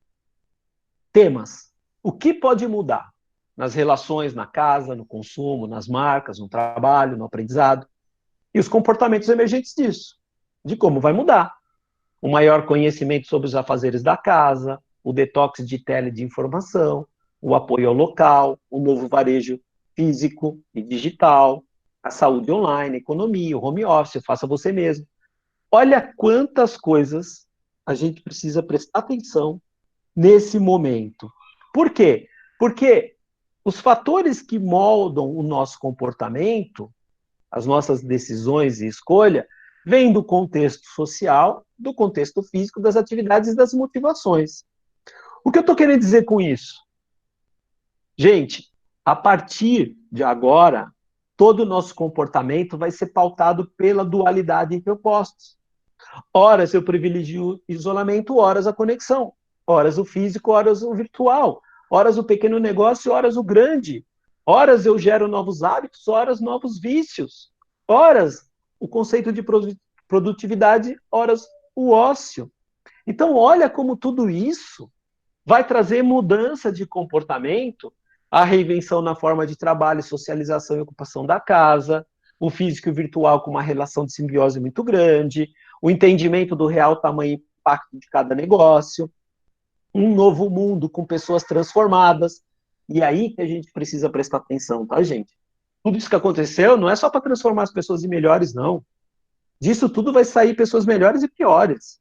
Temas. O que pode mudar nas relações, na casa, no consumo, nas marcas, no trabalho, no aprendizado? E os comportamentos emergentes disso, de como vai mudar. O maior conhecimento sobre os afazeres da casa, o detox de tele de informação, o apoio ao local, o novo varejo físico e digital, a saúde online, a economia, o home office, faça você mesmo. Olha quantas coisas a gente precisa prestar atenção nesse momento. Por quê? Porque os fatores que moldam o nosso comportamento, as nossas decisões e escolha, vêm do contexto social, do contexto físico, das atividades e das motivações. O que eu estou querendo dizer com isso? Gente, a partir de agora, todo o nosso comportamento vai ser pautado pela dualidade entre opostos. Horas eu privilegio o isolamento, horas a conexão. Horas o físico, horas o virtual. Horas o pequeno negócio, horas o grande. Horas eu gero novos hábitos, horas novos vícios. Horas o conceito de produtividade, horas o ócio. Então, olha como tudo isso vai trazer mudança de comportamento, a reinvenção na forma de trabalho, socialização e ocupação da casa, o físico e o virtual com uma relação de simbiose muito grande, o entendimento do real tamanho e impacto de cada negócio, um novo mundo com pessoas transformadas. E aí que a gente precisa prestar atenção, tá, gente? Tudo isso que aconteceu não é só para transformar as pessoas em melhores, não. Disso tudo vai sair pessoas melhores e piores.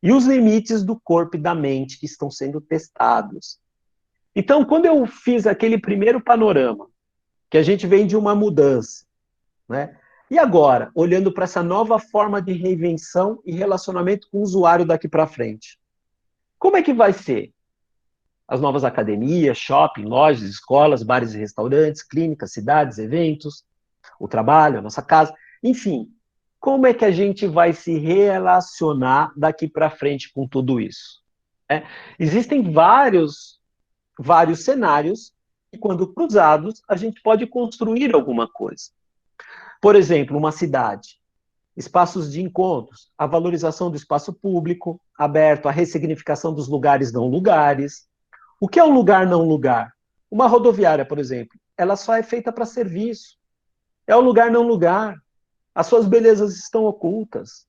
E os limites do corpo e da mente que estão sendo testados. Então, quando eu fiz aquele primeiro panorama, que a gente vem de uma mudança, né? E agora, olhando para essa nova forma de reinvenção e relacionamento com o usuário daqui para frente, como é que vai ser? As novas academias, shopping, lojas, escolas, bares e restaurantes, clínicas, cidades, eventos, o trabalho, a nossa casa, enfim, como é que a gente vai se relacionar daqui para frente com tudo isso? Existem vários cenários e, quando cruzados, a gente pode construir alguma coisa. Por exemplo, uma cidade, espaços de encontros, a valorização do espaço público aberto, a ressignificação dos lugares não lugares. O que é um lugar não lugar? Uma rodoviária, por exemplo, ela só é feita para serviço. É um lugar não lugar. As suas belezas estão ocultas.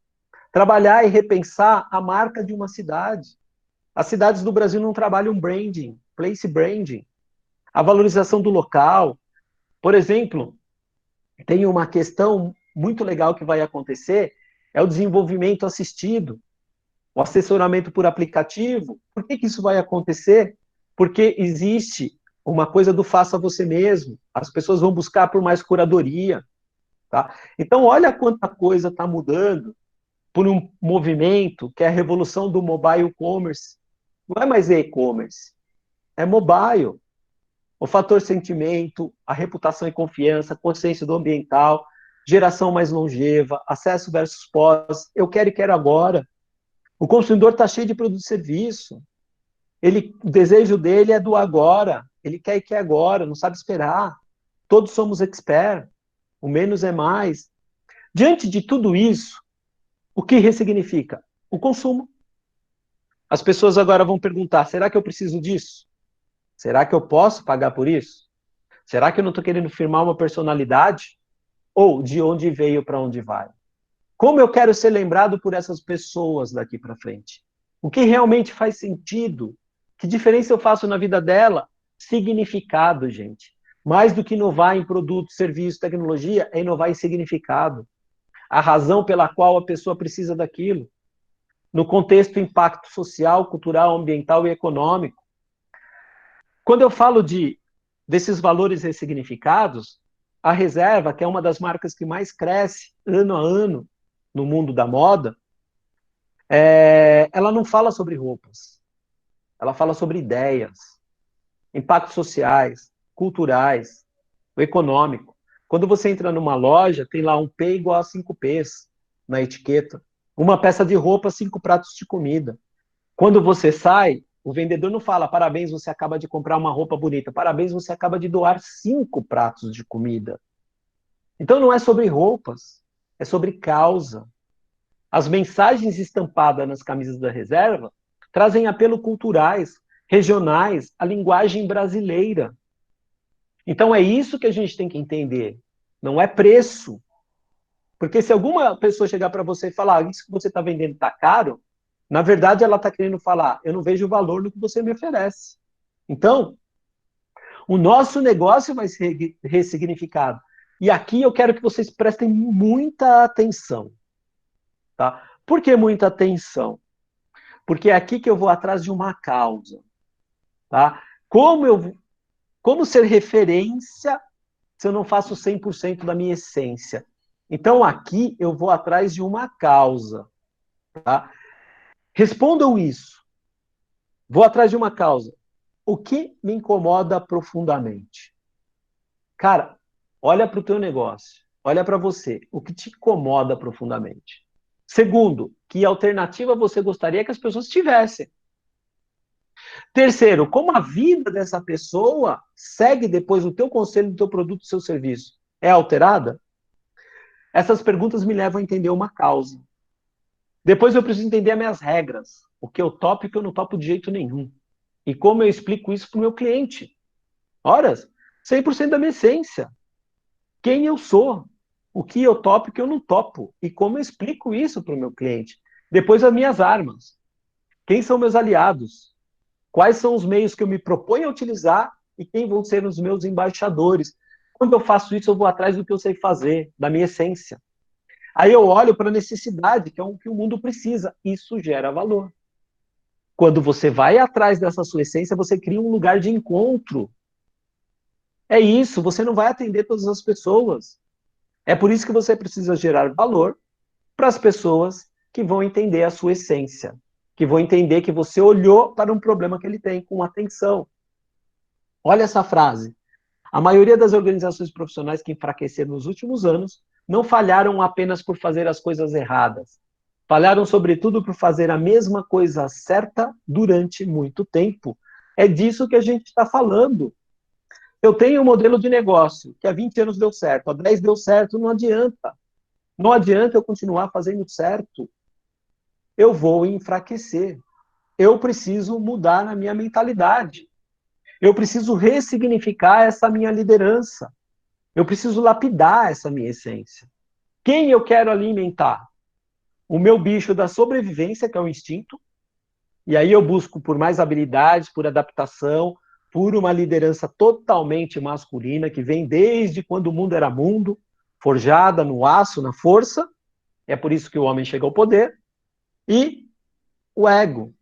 Trabalhar e repensar a marca de uma cidade. As cidades do Brasil não trabalham branding, place branding. A valorização do local. Por exemplo, tem uma questão muito legal que vai acontecer, é o desenvolvimento assistido, o assessoramento por aplicativo. Por que isso vai acontecer? Porque existe uma coisa do faça você mesmo. As pessoas vão buscar por mais curadoria. Tá? Então, olha quanta coisa está mudando por um movimento que é a revolução do mobile commerce. Não é mais e-commerce, é mobile. O fator sentimento, a reputação e confiança, consciência do ambiental, geração mais longeva, acesso versus pós, eu quero e quero agora. O consumidor está cheio de produto e serviço. O desejo dele é do agora. Ele quer e quer agora, não sabe esperar. Todos somos expert. O menos é mais. Diante de tudo isso, o que ressignifica? O consumo. As pessoas agora vão perguntar, será que eu preciso disso? Será que eu posso pagar por isso? Será que eu não estou querendo firmar uma personalidade? Ou de onde veio para onde vai? Como eu quero ser lembrado por essas pessoas daqui para frente? O que realmente faz sentido? Que diferença eu faço na vida dela? Significado, gente. Mais do que inovar em produto, serviço, tecnologia, é inovar em significado. A razão pela qual a pessoa precisa daquilo. No contexto impacto social, cultural, ambiental e econômico. Quando eu falo desses valores ressignificados, a Reserva, que é uma das marcas que mais cresce ano a ano no mundo da moda, ela não fala sobre roupas. Ela fala sobre ideias, impactos sociais, culturais, o econômico. Quando você entra numa loja, tem lá um P igual a 5 Ps na etiqueta. Uma peça de roupa, 5 pratos de comida. Quando você sai, o vendedor não fala, parabéns, você acaba de comprar uma roupa bonita. Parabéns, você acaba de doar 5 pratos de comida. Então não é sobre roupas, é sobre causa. As mensagens estampadas nas camisas da Reserva trazem apelo culturais, regionais, a linguagem brasileira. Então é isso que a gente tem que entender. Não é preço. Porque se alguma pessoa chegar para você e falar, isso que você está vendendo está caro, na verdade ela está querendo falar, eu não vejo o valor do que você me oferece. Então, o nosso negócio vai ser ressignificado. E aqui eu quero que vocês prestem muita atenção. Tá? Por que muita atenção? Porque é aqui que eu vou atrás de uma causa. Tá? Como ser referência se eu não faço 100% da minha essência? Então, aqui eu vou atrás de uma causa. Tá? Respondam isso. Vou atrás de uma causa. O que me incomoda profundamente? Cara, olha para o teu negócio. Olha para você. O que te incomoda profundamente? Segundo, que alternativa você gostaria que as pessoas tivessem? Terceiro, como a vida dessa pessoa segue depois do teu conselho, do teu produto, do seu serviço? É alterada? Essas perguntas me levam a entender uma causa. Depois eu preciso entender as minhas regras. O que eu topo e o que eu não topo de jeito nenhum. E como eu explico isso para o meu cliente. Horas, 100% da minha essência. Quem eu sou. O que eu topo e o que eu não topo. E como eu explico isso para o meu cliente. Depois as minhas armas. Quem são meus aliados? Quais são os meios que eu me proponho a utilizar e quem vão ser os meus embaixadores? Quando eu faço isso, eu vou atrás do que eu sei fazer, da minha essência. Aí eu olho para a necessidade, que é o que o mundo precisa. Isso gera valor. Quando você vai atrás dessa sua essência, você cria um lugar de encontro. É isso, você não vai atender todas as pessoas. É por isso que você precisa gerar valor para as pessoas que vão entender a sua essência, que vão entender que você olhou para um problema que ele tem com atenção. Olha essa frase. A maioria das organizações profissionais que enfraqueceram nos últimos anos não falharam apenas por fazer as coisas erradas. Falharam, sobretudo, por fazer a mesma coisa certa durante muito tempo. É disso que a gente está falando. Eu tenho um modelo de negócio que há 20 anos deu certo, há 10 deu certo, não adianta. Não adianta eu continuar fazendo certo. Eu vou enfraquecer. Eu preciso mudar na minha mentalidade. Eu preciso ressignificar essa minha liderança. Eu preciso lapidar essa minha essência. Quem eu quero alimentar? O meu bicho da sobrevivência, que é o instinto. E aí eu busco por mais habilidades, por adaptação, por uma liderança totalmente masculina, que vem desde quando o mundo era mundo, forjada no aço, na força. é por isso que o homem chega ao poder, e o ego,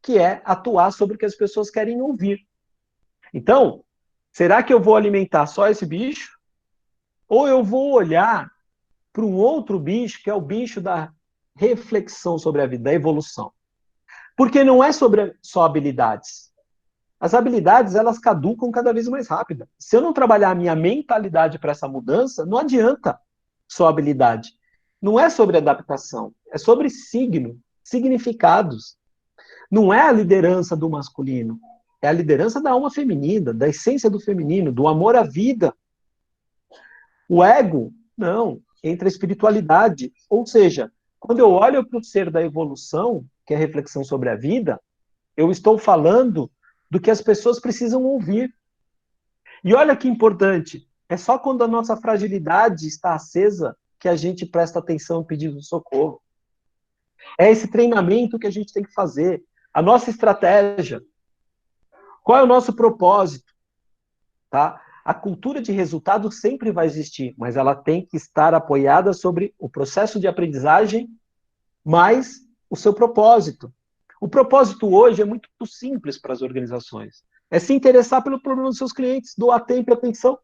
que é atuar sobre o que as pessoas querem ouvir. Então, será que eu vou alimentar só esse bicho? Ou eu vou olhar para um outro bicho, que é o bicho da reflexão sobre a vida, da evolução? Porque não é sobre só habilidades. As habilidades, elas caducam cada vez mais rápido. Se eu não trabalhar a minha mentalidade para essa mudança, não adianta só habilidade. Não é sobre adaptação, é sobre signo, significados. Não é a liderança do masculino, é a liderança da alma feminina, da essência do feminino, do amor à vida. O ego, não, entra a espiritualidade. Ou seja, quando eu olho para o ser da evolução, que é a reflexão sobre a vida, eu estou falando do que as pessoas precisam ouvir. E olha que importante, é só quando a nossa fragilidade está acesa que a gente presta atenção e pedindo socorro. É esse treinamento que a gente tem que fazer. A nossa estratégia. Qual é o nosso propósito? Tá? A cultura de resultado sempre vai existir, mas ela tem que estar apoiada sobre o processo de aprendizagem mais o seu propósito. O propósito hoje é muito simples para as organizações. É se interessar pelo problema dos seus clientes, doar tempo e atenção.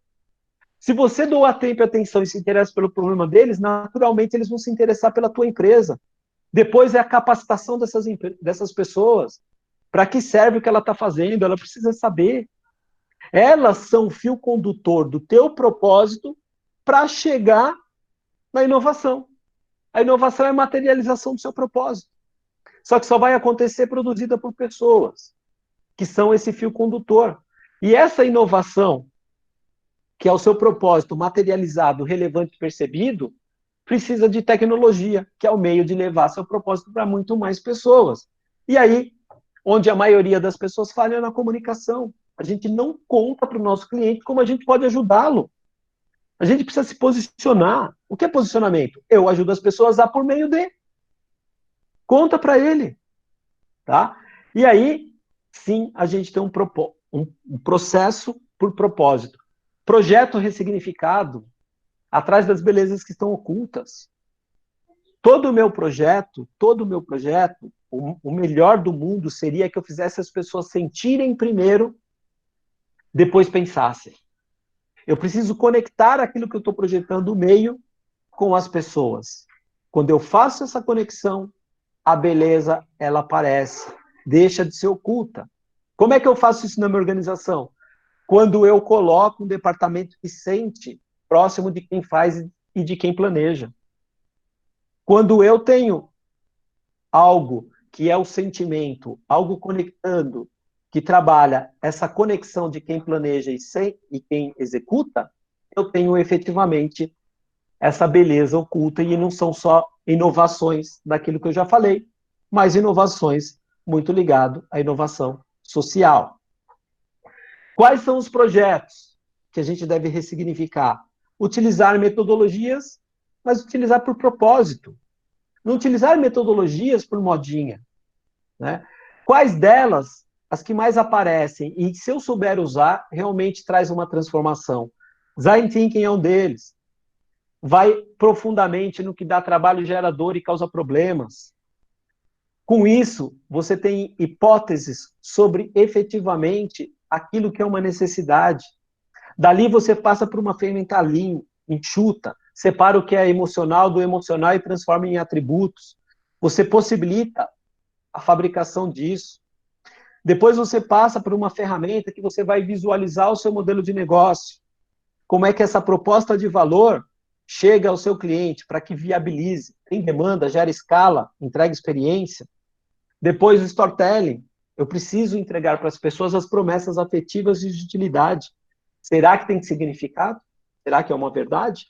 Se você doar tempo e atenção e se interessa pelo problema deles, naturalmente eles vão se interessar pela tua empresa. Depois é a capacitação dessas pessoas. Para que serve o que ela está fazendo? Ela precisa saber. Elas são o fio condutor do teu propósito para chegar na inovação. A inovação é a materialização do seu propósito. Só que só vai acontecer produzida por pessoas, que são esse fio condutor. E essa inovação, que é o seu propósito materializado, relevante e percebido, precisa de tecnologia, que é o meio de levar seu propósito para muito mais pessoas. E aí, onde a maioria das pessoas falha é na comunicação. A gente não conta para o nosso cliente como a gente pode ajudá-lo. A gente precisa se posicionar. O que é posicionamento? Eu ajudo as pessoas a por meio de. Conta para ele. Tá? E aí, sim, a gente tem um processo por propósito. Projeto ressignificado, atrás das belezas que estão ocultas. Todo o meu projeto, o melhor do mundo seria que eu fizesse as pessoas sentirem primeiro, depois pensassem. Eu preciso conectar aquilo que eu estou projetando, o meio, com as pessoas. Quando eu faço essa conexão, a beleza, ela aparece, deixa de ser oculta. Como é que eu faço isso na minha organização? Quando eu coloco um departamento que sente próximo de quem faz e de quem planeja. Quando eu tenho algo que é o sentimento, algo conectando, que trabalha essa conexão de quem planeja e quem executa, eu tenho efetivamente essa beleza oculta, e não são só inovações daquilo que eu já falei, mas inovações muito ligado à inovação social. Quais são os projetos que a gente deve ressignificar? Utilizar metodologias, mas utilizar por propósito. Não utilizar metodologias por modinha. Né? Quais delas, as que mais aparecem, e se eu souber usar, realmente traz uma transformação? Design Thinking é um deles. Vai profundamente no que dá trabalho, gera dor e causa problemas. Com isso, você tem hipóteses sobre efetivamente aquilo que é uma necessidade. Dali você passa por uma ferramenta Lean, enxuta, separa o que é emocional do emocional e transforma em atributos. Você possibilita a fabricação disso. Depois você passa por uma ferramenta que você vai visualizar o seu modelo de negócio. Como é que essa proposta de valor chega ao seu cliente para que viabilize, tem demanda, gera escala, entrega experiência. Depois o storytelling. Eu preciso entregar para as pessoas as promessas afetivas e de utilidade. Será que tem significado? Será que é uma verdade?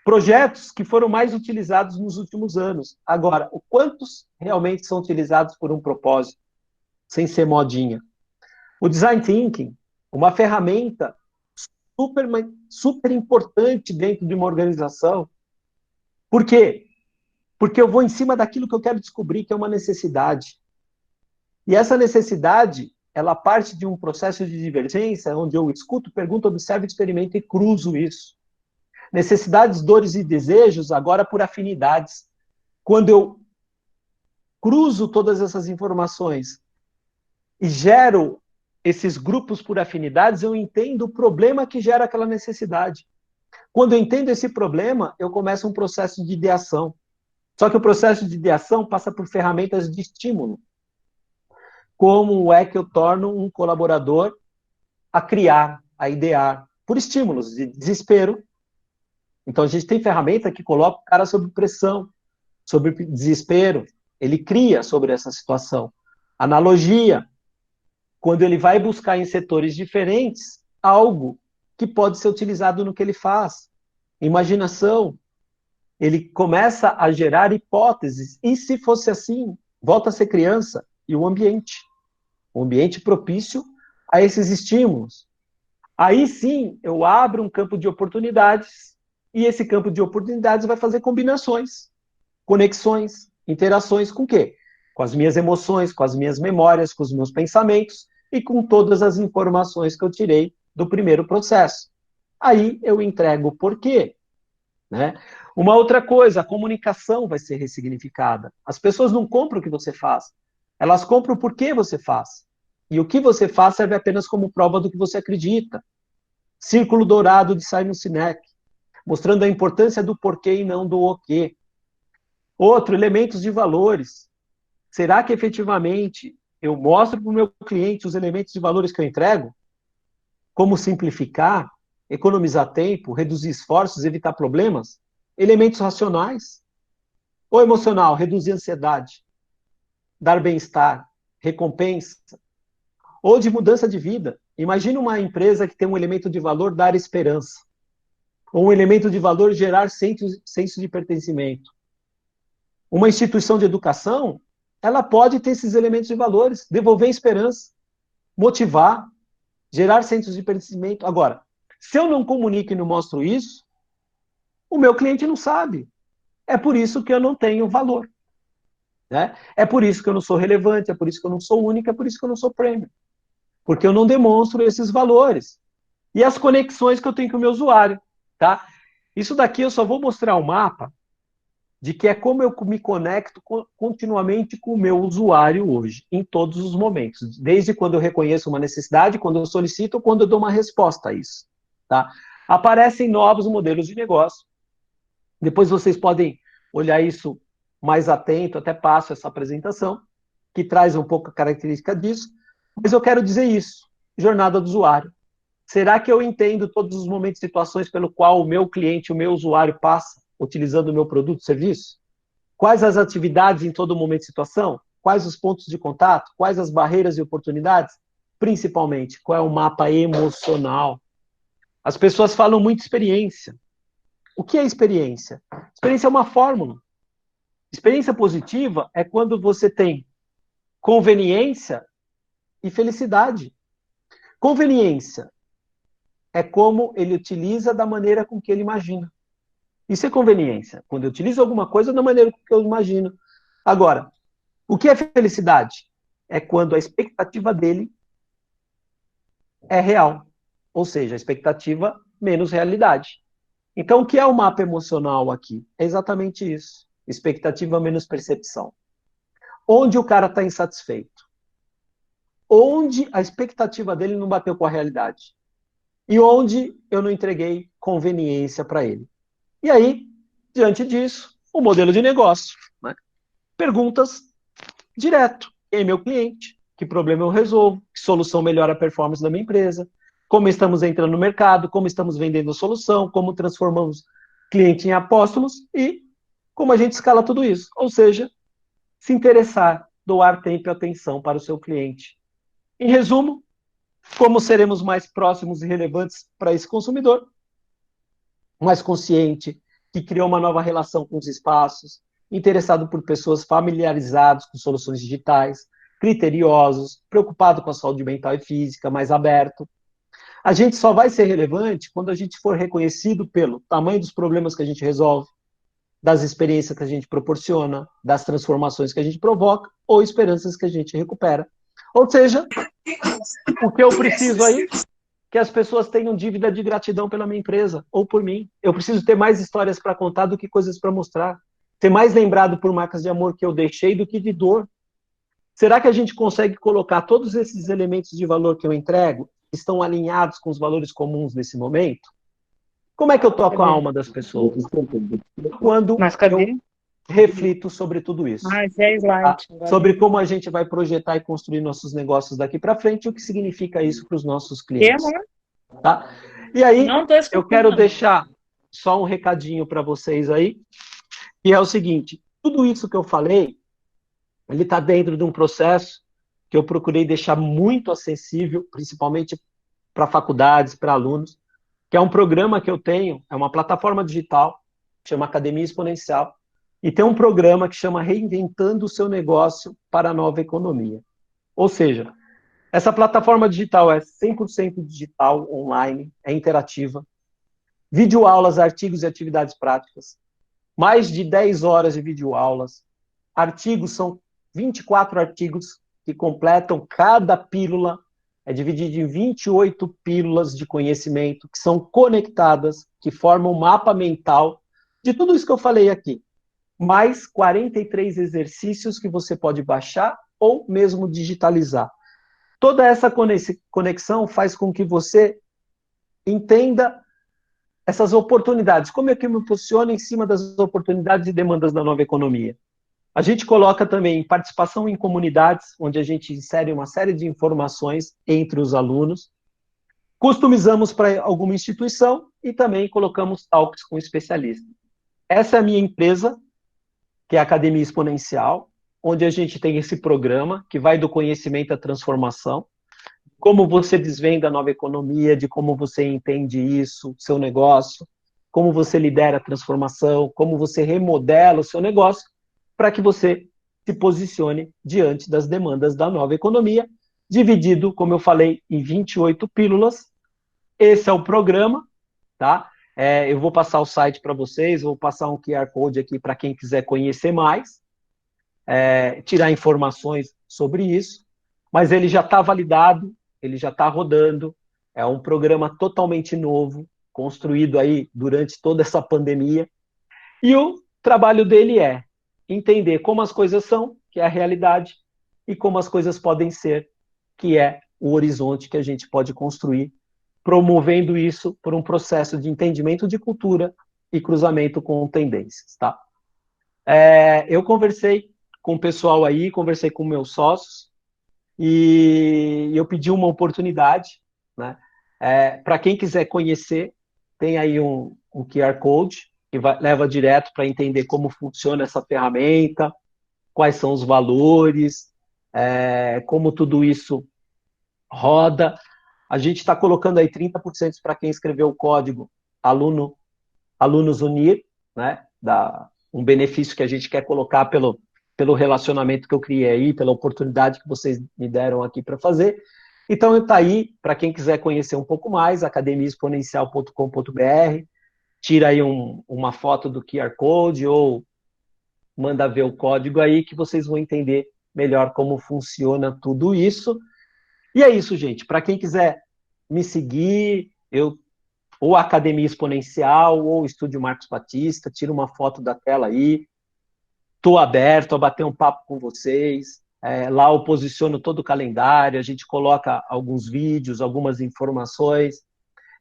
Projetos que foram mais utilizados nos últimos anos. Agora, o quantos realmente são utilizados por um propósito, sem ser modinha? O Design Thinking, uma ferramenta super importante dentro de uma organização. Por quê? Porque eu vou em cima daquilo que eu quero descobrir, que é uma necessidade. E essa necessidade, ela parte de um processo de divergência, onde eu escuto, pergunto, observo, experimento e cruzo isso. Necessidades, dores e desejos, agora por afinidades. Quando eu cruzo todas essas informações e gero esses grupos por afinidades, eu entendo o problema que gera aquela necessidade. Quando eu entendo esse problema, eu começo um processo de ideação. Só que o processo de ideação passa por ferramentas de estímulo. Como é que eu torno um colaborador a criar, a idear, por estímulos de desespero. Então, a gente tem ferramenta que coloca o cara sob pressão, sob desespero. Ele cria sobre essa situação. Analogia, quando ele vai buscar em setores diferentes algo que pode ser utilizado no que ele faz. Imaginação. Ele começa a gerar hipóteses. E se fosse assim? Volta a ser criança. E o ambiente. O ambiente propício a esses estímulos. Aí sim, eu abro um campo de oportunidades. E esse campo de oportunidades vai fazer combinações, conexões, interações com o quê? Com as minhas emoções, com as minhas memórias, com os meus pensamentos e com todas as informações que eu tirei do primeiro processo. Aí eu entrego o porquê. Né? Uma outra coisa, a comunicação vai ser ressignificada. As pessoas não compram o que você faz, elas compram o porquê você faz. E o que você faz serve apenas como prova do que você acredita. Círculo Dourado de Simon Sinek, mostrando a importância do porquê e não do o quê. Outro, elementos de valores. Será que efetivamente eu mostro para o meu cliente os elementos de valores que eu entrego? Como simplificar, economizar tempo, reduzir esforços, evitar problemas? Elementos racionais. Ou emocional, reduzir ansiedade, dar bem-estar, recompensa. Ou de mudança de vida. Imagina uma empresa que tem um elemento de valor, dar esperança. Ou um elemento de valor, gerar senso de pertencimento. Uma instituição de educação, ela pode ter esses elementos de valores, devolver esperança, motivar, gerar senso de pertencimento. Agora, se eu não comunico e não mostro isso, o meu cliente não sabe. É por isso que eu não tenho valor. Né? É por isso que eu não sou relevante, é por isso que eu não sou único, é por isso que eu não sou premium. Porque eu não demonstro esses valores. E as conexões que eu tenho com o meu usuário. Tá? Isso daqui eu só vou mostrar um mapa de que é como eu me conecto continuamente com o meu usuário hoje, em todos os momentos. Desde quando eu reconheço uma necessidade, quando eu solicito, ou quando eu dou uma resposta a isso. Tá? Aparecem novos modelos de negócio. Depois vocês podem olhar isso mais atento, até passo essa apresentação, que traz um pouco a característica disso. Mas eu quero dizer isso, jornada do usuário. Será que eu entendo todos os momentos e situações pelo qual o meu cliente, o meu usuário passa, utilizando o meu produto ou serviço? Quais as atividades em todo momento e situação? Quais os pontos de contato? Quais as barreiras e oportunidades? Principalmente, qual é o mapa emocional? As pessoas falam muito experiência. O que é experiência? Experiência é uma fórmula. Experiência positiva é quando você tem conveniência e felicidade. Conveniência é como ele utiliza da maneira com que ele imagina. Isso é conveniência. Quando eu utilizo alguma coisa da maneira que eu imagino. Agora, o que é felicidade? É quando a expectativa dele é real. Ou seja, a expectativa menos realidade. Então, o que é o mapa emocional aqui? É exatamente isso. Expectativa menos percepção. Onde o cara está insatisfeito? Onde a expectativa dele não bateu com a realidade? E onde eu não entreguei conveniência para ele? E aí, diante disso, o modelo de negócio. Né? Perguntas direto. Quem é meu cliente? Que problema eu resolvo? Que solução melhora a performance da minha empresa? Como estamos entrando no mercado? Como estamos vendendo a solução? Como transformamos cliente em apóstolos? E como a gente escala tudo isso? Ou seja, se interessar, doar tempo e atenção para o seu cliente. Em resumo, como seremos mais próximos e relevantes para esse consumidor? Mais consciente, que criou uma nova relação com os espaços, interessado por pessoas familiarizadas com soluções digitais, criteriosos, preocupado com a saúde mental e física, mais aberto. A gente só vai ser relevante quando a gente for reconhecido pelo tamanho dos problemas que a gente resolve, das experiências que a gente proporciona, das transformações que a gente provoca ou esperanças que a gente recupera. Ou seja, o que eu preciso aí que as pessoas tenham dívida de gratidão pela minha empresa ou por mim. Eu preciso ter mais histórias para contar do que coisas para mostrar. Ser mais lembrado por marcas de amor que eu deixei do que de dor. Será que a gente consegue colocar todos esses elementos de valor que eu entrego, que estão alinhados com os valores comuns nesse momento? Como é que eu toco a alma das pessoas? Quando Mas cadê? eu reflito sobre tudo isso. Ah, esse é slide. Tá? Sobre como a gente vai projetar e construir nossos negócios daqui para frente e o que significa isso para os nossos clientes. Tá? E aí, eu quero deixar só um recadinho para vocês aí, que é o seguinte, tudo isso que eu falei, ele está dentro de um processo que eu procurei deixar muito acessível, principalmente para faculdades, para alunos, que é um programa que eu tenho, é uma plataforma digital, chama Academia Exponencial, e tem um programa que chama Reinventando o Seu Negócio para a Nova Economia. Ou seja, essa plataforma digital é 100% digital, online, é interativa, videoaulas, artigos e atividades práticas, mais de 10 horas de videoaulas, artigos, são 24 artigos que completam cada pílula, é dividido em 28 pílulas de conhecimento, que são conectadas, que formam um mapa mental de tudo isso que eu falei aqui. Mais 43 exercícios que você pode baixar ou mesmo digitalizar. Toda essa conexão faz com que você entenda essas oportunidades. Como é que eu me posiciono em cima das oportunidades e demandas da nova economia? A gente coloca também participação em comunidades, onde a gente insere uma série de informações entre os alunos. Customizamos para alguma instituição e também colocamos talks com especialistas. Essa é a minha empresa, que é a Academia Exponencial, onde a gente tem esse programa que vai do conhecimento à transformação, como você desvenda a nova economia, de como você entende isso, seu negócio, como você lidera a transformação, como você remodela o seu negócio, para que você se posicione diante das demandas da nova economia, dividido, como eu falei, em 28 pílulas. Esse é o programa, tá? Eu vou passar o site para vocês, vou passar um QR Code aqui para quem quiser conhecer mais, tirar informações sobre isso, mas ele já está validado, ele já está rodando, é um programa totalmente novo, construído aí durante toda essa pandemia, e o trabalho dele é entender como as coisas são, que é a realidade, e como as coisas podem ser, que é o horizonte que a gente pode construir, promovendo isso por um processo de entendimento de cultura e cruzamento com tendências, tá? Eu conversei com o pessoal aí, conversei com meus sócios, e eu pedi uma oportunidade, né? Para quem quiser conhecer, tem aí um QR Code, que leva direto para entender como funciona essa ferramenta, quais são os valores, como tudo isso roda. A gente está colocando aí 30% para quem escreveu o código Alunos Unir, né? Um benefício que a gente quer colocar pelo relacionamento que eu criei aí, pela oportunidade que vocês me deram aqui para fazer. Então, está aí, para quem quiser conhecer um pouco mais, academiaexponencial.com.br, tira aí uma foto do QR Code ou manda ver o código aí que vocês vão entender melhor como funciona tudo isso. E é isso, gente. Para quem quiser me seguir, ou Academia Exponencial, ou Estúdio Marcos Batista, tira uma foto da tela aí. Estou aberto a bater um papo com vocês. Lá eu posiciono todo o calendário, a gente coloca alguns vídeos, algumas informações.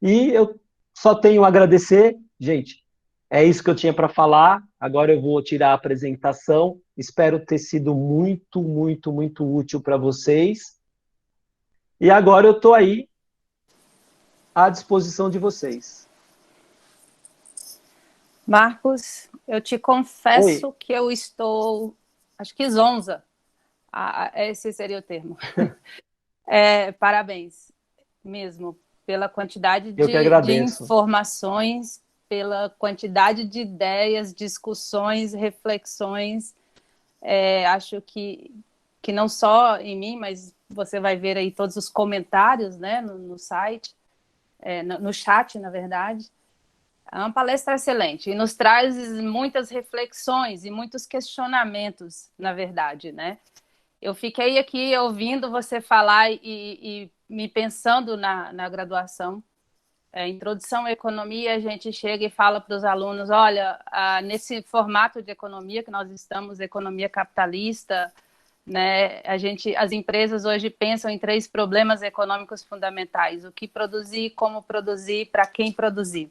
E eu só tenho a agradecer, gente. É isso que eu tinha para falar. Agora eu vou tirar a apresentação. Espero ter sido muito, muito, muito útil para vocês. E agora eu estou aí à disposição de vocês. Marcos, eu te confesso Oi. que eu estou, acho que zonza. Esse seria o termo. Parabéns, mesmo, pela quantidade de informações, pela quantidade de ideias, discussões, reflexões. Acho que não só em mim, mas você vai ver aí todos os comentários, né, no site, no chat, na verdade. É uma palestra excelente e nos traz muitas reflexões e muitos questionamentos, na verdade, né? Eu fiquei aqui ouvindo você falar e me pensando na graduação, introdução à economia, a gente chega e fala para os alunos, olha, nesse formato de economia que nós estamos, economia capitalista, né, as empresas hoje pensam em 3 problemas econômicos fundamentais: o que produzir, como produzir, para quem produzir.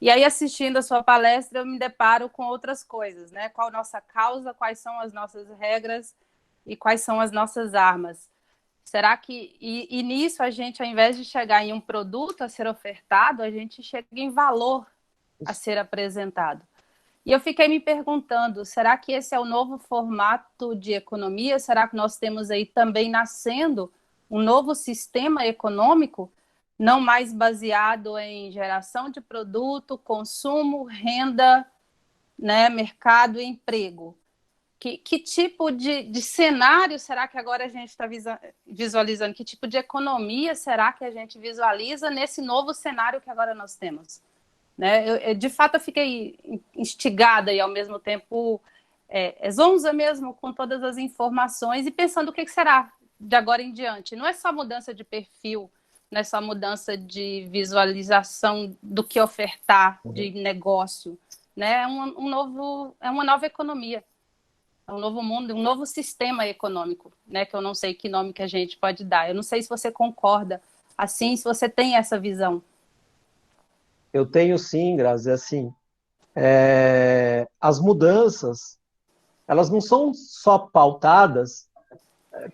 E aí, assistindo a sua palestra, eu me deparo com outras coisas, né? Qual a nossa causa, quais são as nossas regras e quais são as nossas armas. Será que, e nisso, a gente, ao invés de chegar em um produto a ser ofertado, a gente chega em valor a ser apresentado. E eu fiquei me perguntando, será que esse é o novo formato de economia? Será que nós temos aí também nascendo um novo sistema econômico, não mais baseado em geração de produto, consumo, renda, né, mercado e emprego? Que tipo de cenário será que agora a gente está visualizando? Que tipo de economia será que a gente visualiza nesse novo cenário que agora nós temos? Né? De fato, eu fiquei instigada e, ao mesmo tempo, zonza mesmo com todas as informações e pensando o que será de agora em diante. Não é só mudança de perfil, não é só mudança de visualização do que ofertar, de negócio. Né? É uma nova economia. É um novo mundo, um novo sistema econômico, né? Que eu não sei que nome que a gente pode dar. Eu não sei se você concorda assim, se você tem essa visão. Eu tenho sim, Grazi, assim, as mudanças, elas não são só pautadas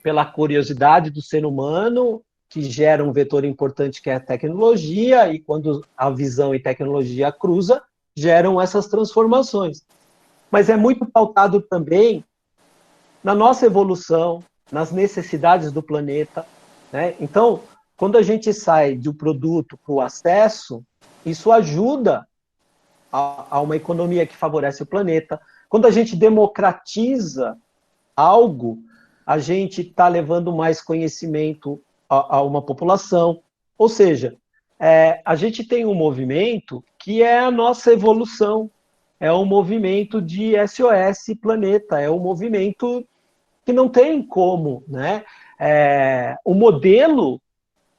pela curiosidade do ser humano, que gera um vetor importante que é a tecnologia, e quando a visão e tecnologia cruzam, geram essas transformações. Mas é muito pautado também na nossa evolução, nas necessidades do planeta, né? Então, quando a gente sai do produto para o acesso, isso ajuda a uma economia que favorece o planeta. Quando a gente democratiza algo, a gente está levando mais conhecimento a uma população. Ou seja, a gente tem um movimento que é a nossa evolução, é um movimento de SOS Planeta, é um movimento que não tem como, né? O modelo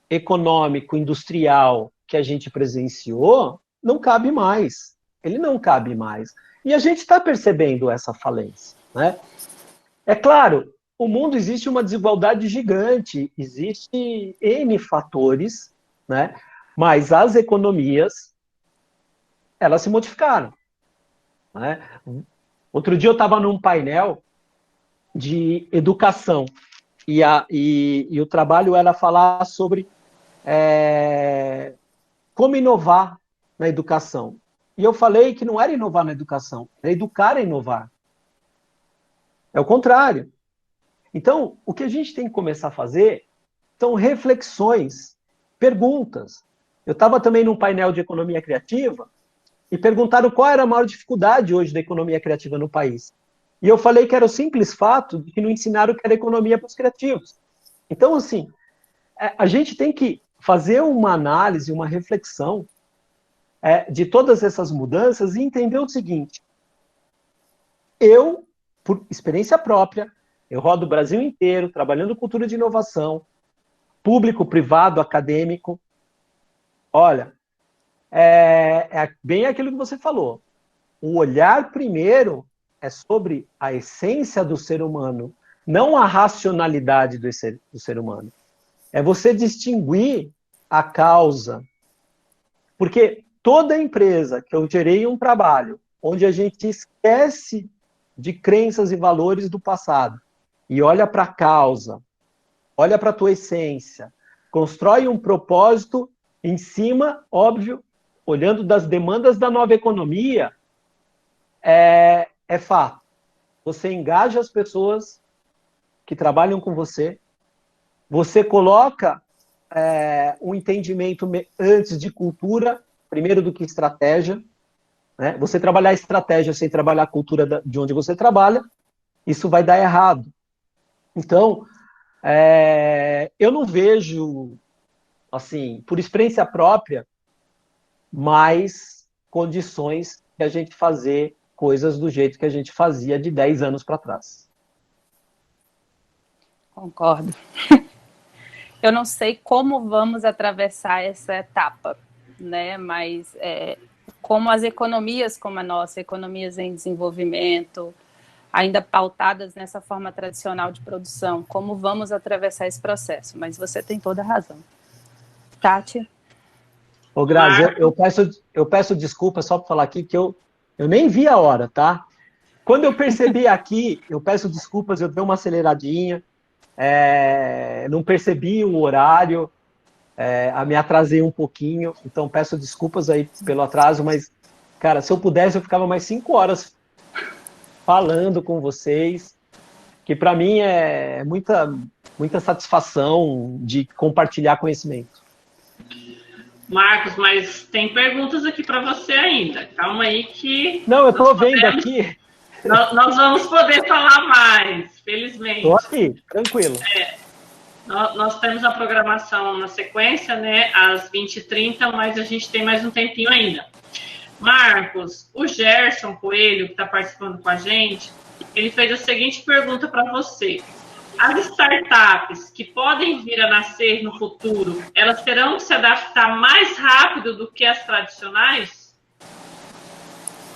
econômico, industrial que a gente presenciou não cabe mais. Ele não cabe mais. E a gente está percebendo essa falência, né? É claro, o mundo existe uma desigualdade gigante, existe N fatores, né? Mas as economias, elas se modificaram, né? Outro dia eu estava num painel de educação e o trabalho era falar sobre como inovar na educação. E eu falei que não era inovar na educação, era educar a inovar. É o contrário. Então, o que a gente tem que começar a fazer são reflexões, perguntas. Eu estava também num painel de economia criativa e perguntaram qual era a maior dificuldade hoje da economia criativa no país. E eu falei que era o simples fato de que não ensinaram o que era economia para os criativos. Então, assim, a gente tem que fazer uma análise, uma reflexão de todas essas mudanças e entender o seguinte: eu, por experiência própria, eu rodo o Brasil inteiro, trabalhando cultura de inovação, público, privado, acadêmico. Olha, bem aquilo que você falou. O olhar primeiro é sobre a essência do ser humano, não a racionalidade do ser humano. É você distinguir a causa. Porque toda empresa que eu gerei um trabalho onde a gente esquece de crenças e valores do passado e olha para a causa, olha para a tua essência, constrói um propósito em cima, óbvio, olhando das demandas da nova economia, é fato. Você engaja as pessoas que trabalham com você, você coloca um entendimento antes de cultura, primeiro do que estratégia, né? Você trabalhar estratégia sem trabalhar a cultura de onde você trabalha, isso vai dar errado. Então, eu não vejo, assim, por experiência própria, mais condições de a gente fazer coisas do jeito que a gente fazia de 10 anos para trás. Concordo. Eu não sei como vamos atravessar essa etapa, né? Mas como as economias como a nossa, economias em desenvolvimento, ainda pautadas nessa forma tradicional de produção, como vamos atravessar esse processo? Mas você tem toda a razão. Tati? Ô, Grazi, eu peço desculpa só para falar aqui que eu nem vi a hora, tá? Quando eu percebi aqui, eu peço desculpas, eu dei uma aceleradinha, não percebi o horário, me atrasei um pouquinho, então peço desculpas aí pelo atraso, mas, cara, se eu pudesse, eu ficava mais 5 horas falando com vocês, que para mim é muita satisfação de compartilhar conhecimento. Marcos, mas tem perguntas aqui para você ainda. Calma aí que... Não, eu estou vendo aqui. Nós vamos poder falar mais, felizmente. Estou aqui, tranquilo. Nós temos a programação na sequência, né, às 20h30, mas a gente tem mais um tempinho ainda. Marcos, o Gerson Coelho, que está participando com a gente, ele fez a seguinte pergunta para você. As startups que podem vir a nascer no futuro, elas terão que se adaptar mais rápido do que as tradicionais?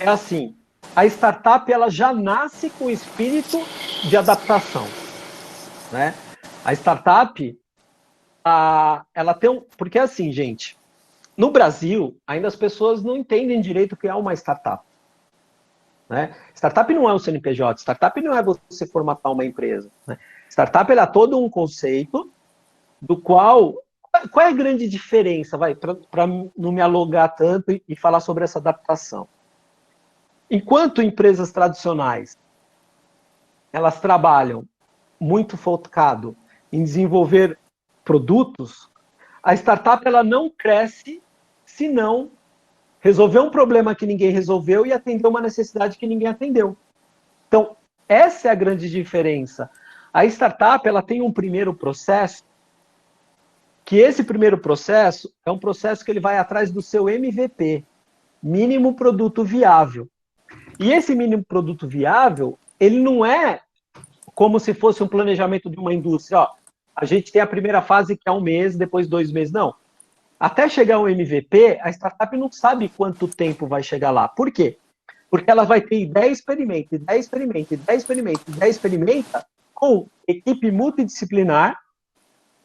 É assim, a startup ela já nasce com o espírito de adaptação, né? A startup, ela tem porque assim, gente, no Brasil, ainda as pessoas não entendem direito o que é uma startup, né? Startup não é um CNPJ, startup não é você formatar uma empresa, né? Startup é todo um conceito do qual é a grande diferença, para não me alongar tanto e falar sobre essa adaptação. Enquanto empresas tradicionais, elas trabalham muito focado em desenvolver produtos, a startup ela não cresce se não resolver um problema que ninguém resolveu e atender uma necessidade que ninguém atendeu. Então, essa é a grande diferença. A startup ela tem um primeiro processo, que esse primeiro processo é um processo que ele vai atrás do seu MVP, mínimo produto viável. E esse mínimo produto viável, ele não é como se fosse um planejamento de uma indústria. Ó, a gente tem a primeira fase que é 1 mês, depois 2 meses. Não. Até chegar ao MVP, a startup não sabe quanto tempo vai chegar lá. Por quê? Porque ela vai ter ideia, experimenta, ideia, experimenta, ideia, experimenta, ideia, experimenta, com equipe multidisciplinar,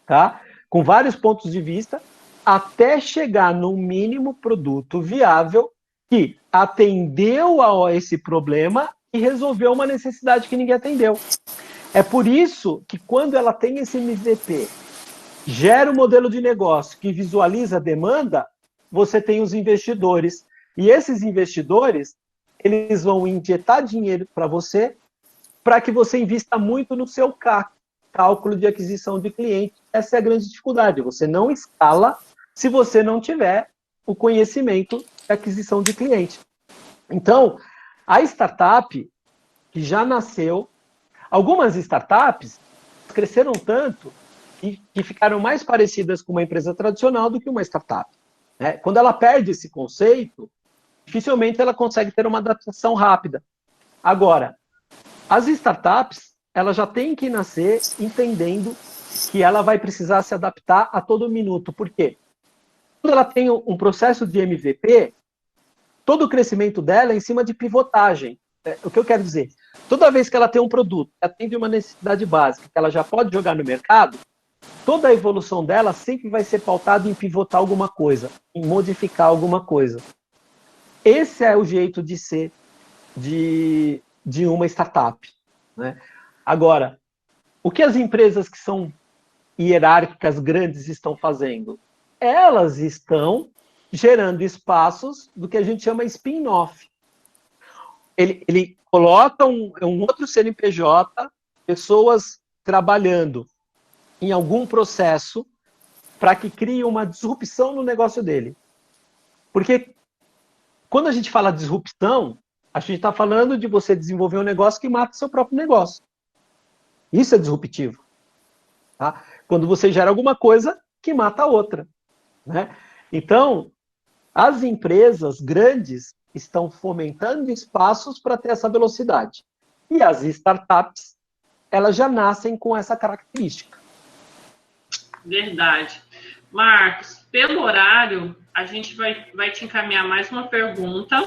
tá? Com vários pontos de vista, até chegar no mínimo produto viável que atendeu a esse problema e resolveu uma necessidade que ninguém atendeu. É por isso que quando ela tem esse MVP, gera um modelo de negócio que visualiza a demanda, você tem os investidores. E esses investidores, eles vão injetar dinheiro para você, para que você invista muito no seu CAC, cálculo de aquisição de cliente. Essa é a grande dificuldade. Você não escala se você não tiver o conhecimento de aquisição de cliente. Então, a startup que já nasceu, algumas startups cresceram tanto que ficaram mais parecidas com uma empresa tradicional do que uma startup, né? Quando ela perde esse conceito, dificilmente ela consegue ter uma adaptação rápida. Agora, as startups, ela já tem que nascer entendendo que ela vai precisar se adaptar a todo minuto. Por quê? Quando ela tem um processo de MVP, todo o crescimento dela é em cima de pivotagem. O que eu quero dizer? Toda vez que ela tem um produto que atende uma necessidade básica, que ela já pode jogar no mercado, toda a evolução dela sempre vai ser pautada em pivotar alguma coisa, em modificar alguma coisa. Esse é o jeito de ser de uma startup, né? Agora, o que as empresas que são hierárquicas grandes estão fazendo? Elas estão gerando espaços do que a gente chama spin-off. Ele coloca um outro CNPJ, pessoas trabalhando em algum processo para que crie uma disrupção no negócio dele. Porque quando a gente fala disrupção, a gente está falando de você desenvolver um negócio que mata o seu próprio negócio. Isso é disruptivo. Tá? Quando você gera alguma coisa que mata a outra, né? Então, as empresas grandes estão fomentando espaços para ter essa velocidade. E as startups, elas já nascem com essa característica. Verdade. Marcos, pelo horário, a gente vai te encaminhar mais uma pergunta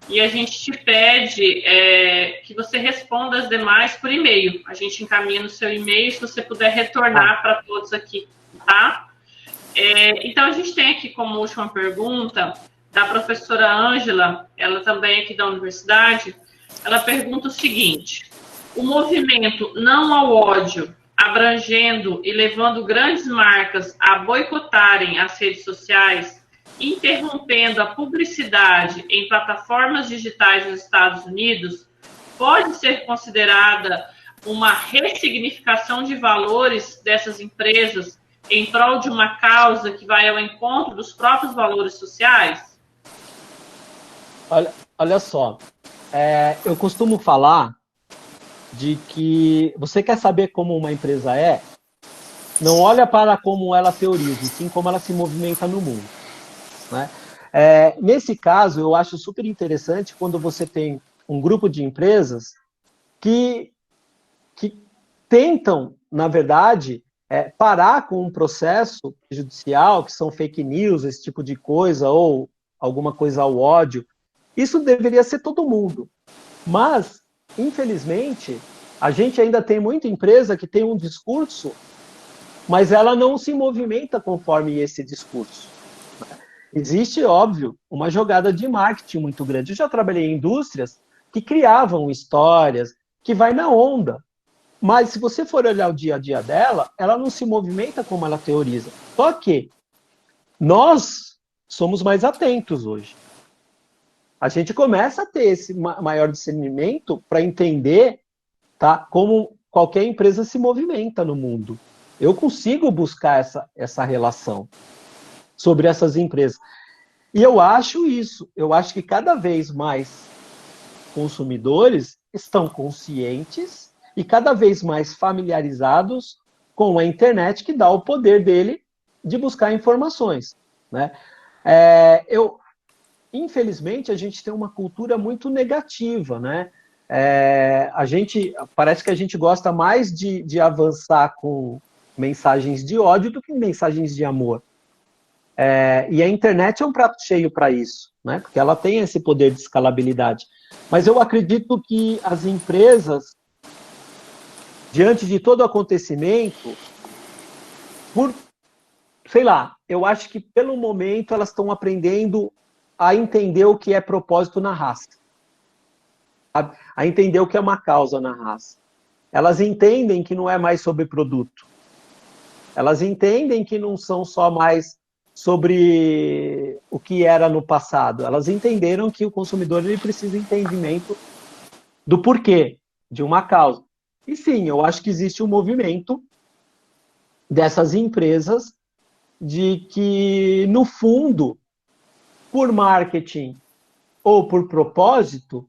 e a gente te pede que você responda as demais por e-mail. A gente encaminha no seu e-mail, se você puder retornar para todos aqui, tá? Então, a gente tem aqui como última pergunta da professora Ângela, ela também é aqui da universidade. Ela pergunta o seguinte: o movimento Não ao Ódio, abrangendo e levando grandes marcas a boicotarem as redes sociais, interrompendo a publicidade em plataformas digitais nos Estados Unidos, pode ser considerada uma ressignificação de valores dessas empresas em prol de uma causa que vai ao encontro dos próprios valores sociais? Olha só, eu costumo falar de que você quer saber como uma empresa é, não olha para como ela teoriza, e sim como ela se movimenta no mundo, né? Nesse caso, eu acho super interessante quando você tem um grupo de empresas que tentam, na verdade, parar com um processo judicial, que são fake news, esse tipo de coisa, ou alguma coisa ao ódio. Isso deveria ser todo mundo. Mas, infelizmente, a gente ainda tem muita empresa que tem um discurso, mas ela não se movimenta conforme esse discurso. Existe, óbvio, uma jogada de marketing muito grande. Eu já trabalhei em indústrias que criavam histórias, que vai na onda. Mas, se você for olhar o dia a dia dela, ela não se movimenta como ela teoriza. Só que nós somos mais atentos hoje. A gente começa a ter esse maior discernimento para entender, tá, como qualquer empresa se movimenta no mundo. Eu consigo buscar essa relação sobre essas empresas. E eu acho isso. Eu acho que cada vez mais consumidores estão conscientes e cada vez mais familiarizados com a internet, que dá o poder dele de buscar informações, né? Infelizmente, a gente tem uma cultura muito negativa, né? Parece que a gente gosta mais de avançar com mensagens de ódio do que mensagens de amor. E a internet é um prato cheio para isso, né? Porque ela tem esse poder de escalabilidade. Mas eu acredito que as empresas, diante de todo o acontecimento, eu acho que pelo momento elas estão aprendendo a entender o que é propósito na raça, a entender o que é uma causa na raça. Elas entendem que não é mais sobre produto. Elas entendem que não são só mais sobre o que era no passado. Elas entenderam que o consumidor ele precisa de entendimento do porquê de uma causa. E sim, eu acho que existe um movimento dessas empresas de que, no fundo, por marketing ou por propósito,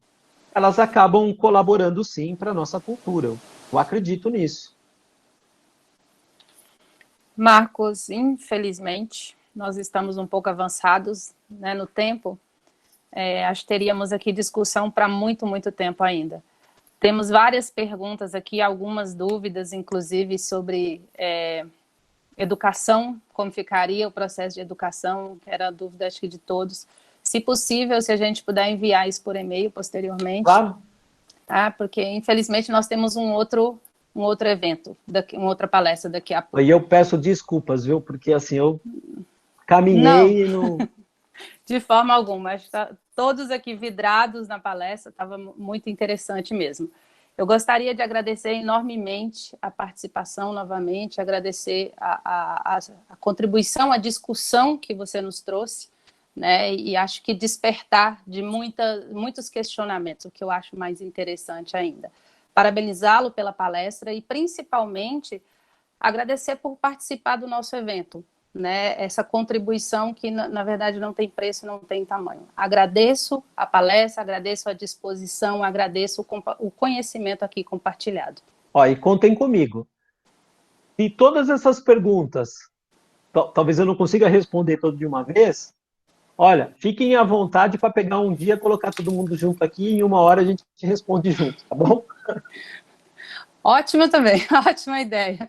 elas acabam colaborando sim para a nossa cultura. Eu acredito nisso. Marcos, infelizmente, nós estamos um pouco avançados, né, no tempo. Acho que teríamos aqui discussão para muito, muito tempo ainda. Temos várias perguntas aqui, algumas dúvidas, inclusive, sobre educação, como ficaria o processo de educação, que era a dúvida, acho que de todos. Se possível, se a gente puder enviar isso por e-mail posteriormente. Claro. Tá? Porque, infelizmente, nós temos um outro evento, uma outra palestra daqui a pouco. E eu peço desculpas, viu? Porque, assim, eu caminhei e não... De forma alguma. Todos aqui vidrados na palestra, estava muito interessante mesmo. Eu gostaria de agradecer enormemente a participação novamente, agradecer a contribuição, a discussão que você nos trouxe, né? E acho que despertar de muitos questionamentos, o que eu acho mais interessante ainda. Parabenizá-lo pela palestra e, principalmente, agradecer por participar do nosso evento, né? Essa contribuição que, na verdade, não tem preço, não tem tamanho. Agradeço a palestra, agradeço a disposição, agradeço o conhecimento aqui compartilhado. E contem comigo. E todas essas perguntas, talvez eu não consiga responder tudo de uma vez, olha, fiquem à vontade para pegar um dia, colocar todo mundo junto aqui, e em 1 hora a gente responde junto, tá bom? Ótima também, ótima ideia.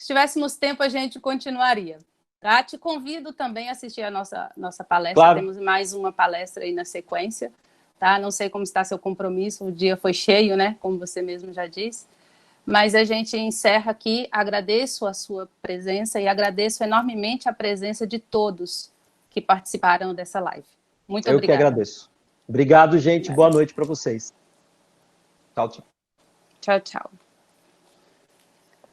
Se tivéssemos tempo, a gente continuaria. Tá? Te convido também a assistir a nossa palestra. Claro. Temos mais uma palestra aí na sequência. Tá? Não sei como está seu compromisso, o dia foi cheio, né? Como você mesmo já disse. Mas a gente encerra aqui. Agradeço a sua presença e agradeço enormemente a presença de todos que participaram dessa live. Muito obrigada. Eu que agradeço. Obrigado, gente. Boa noite para vocês. Tchau, tchau. Tchau, tchau.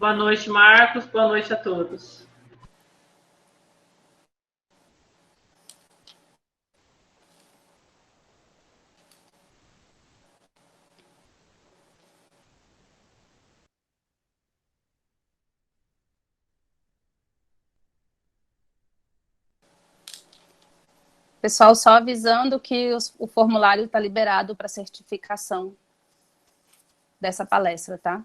Boa noite, Marcos. Boa noite a todos. Pessoal, só avisando que o formulário está liberado para certificação dessa palestra, tá?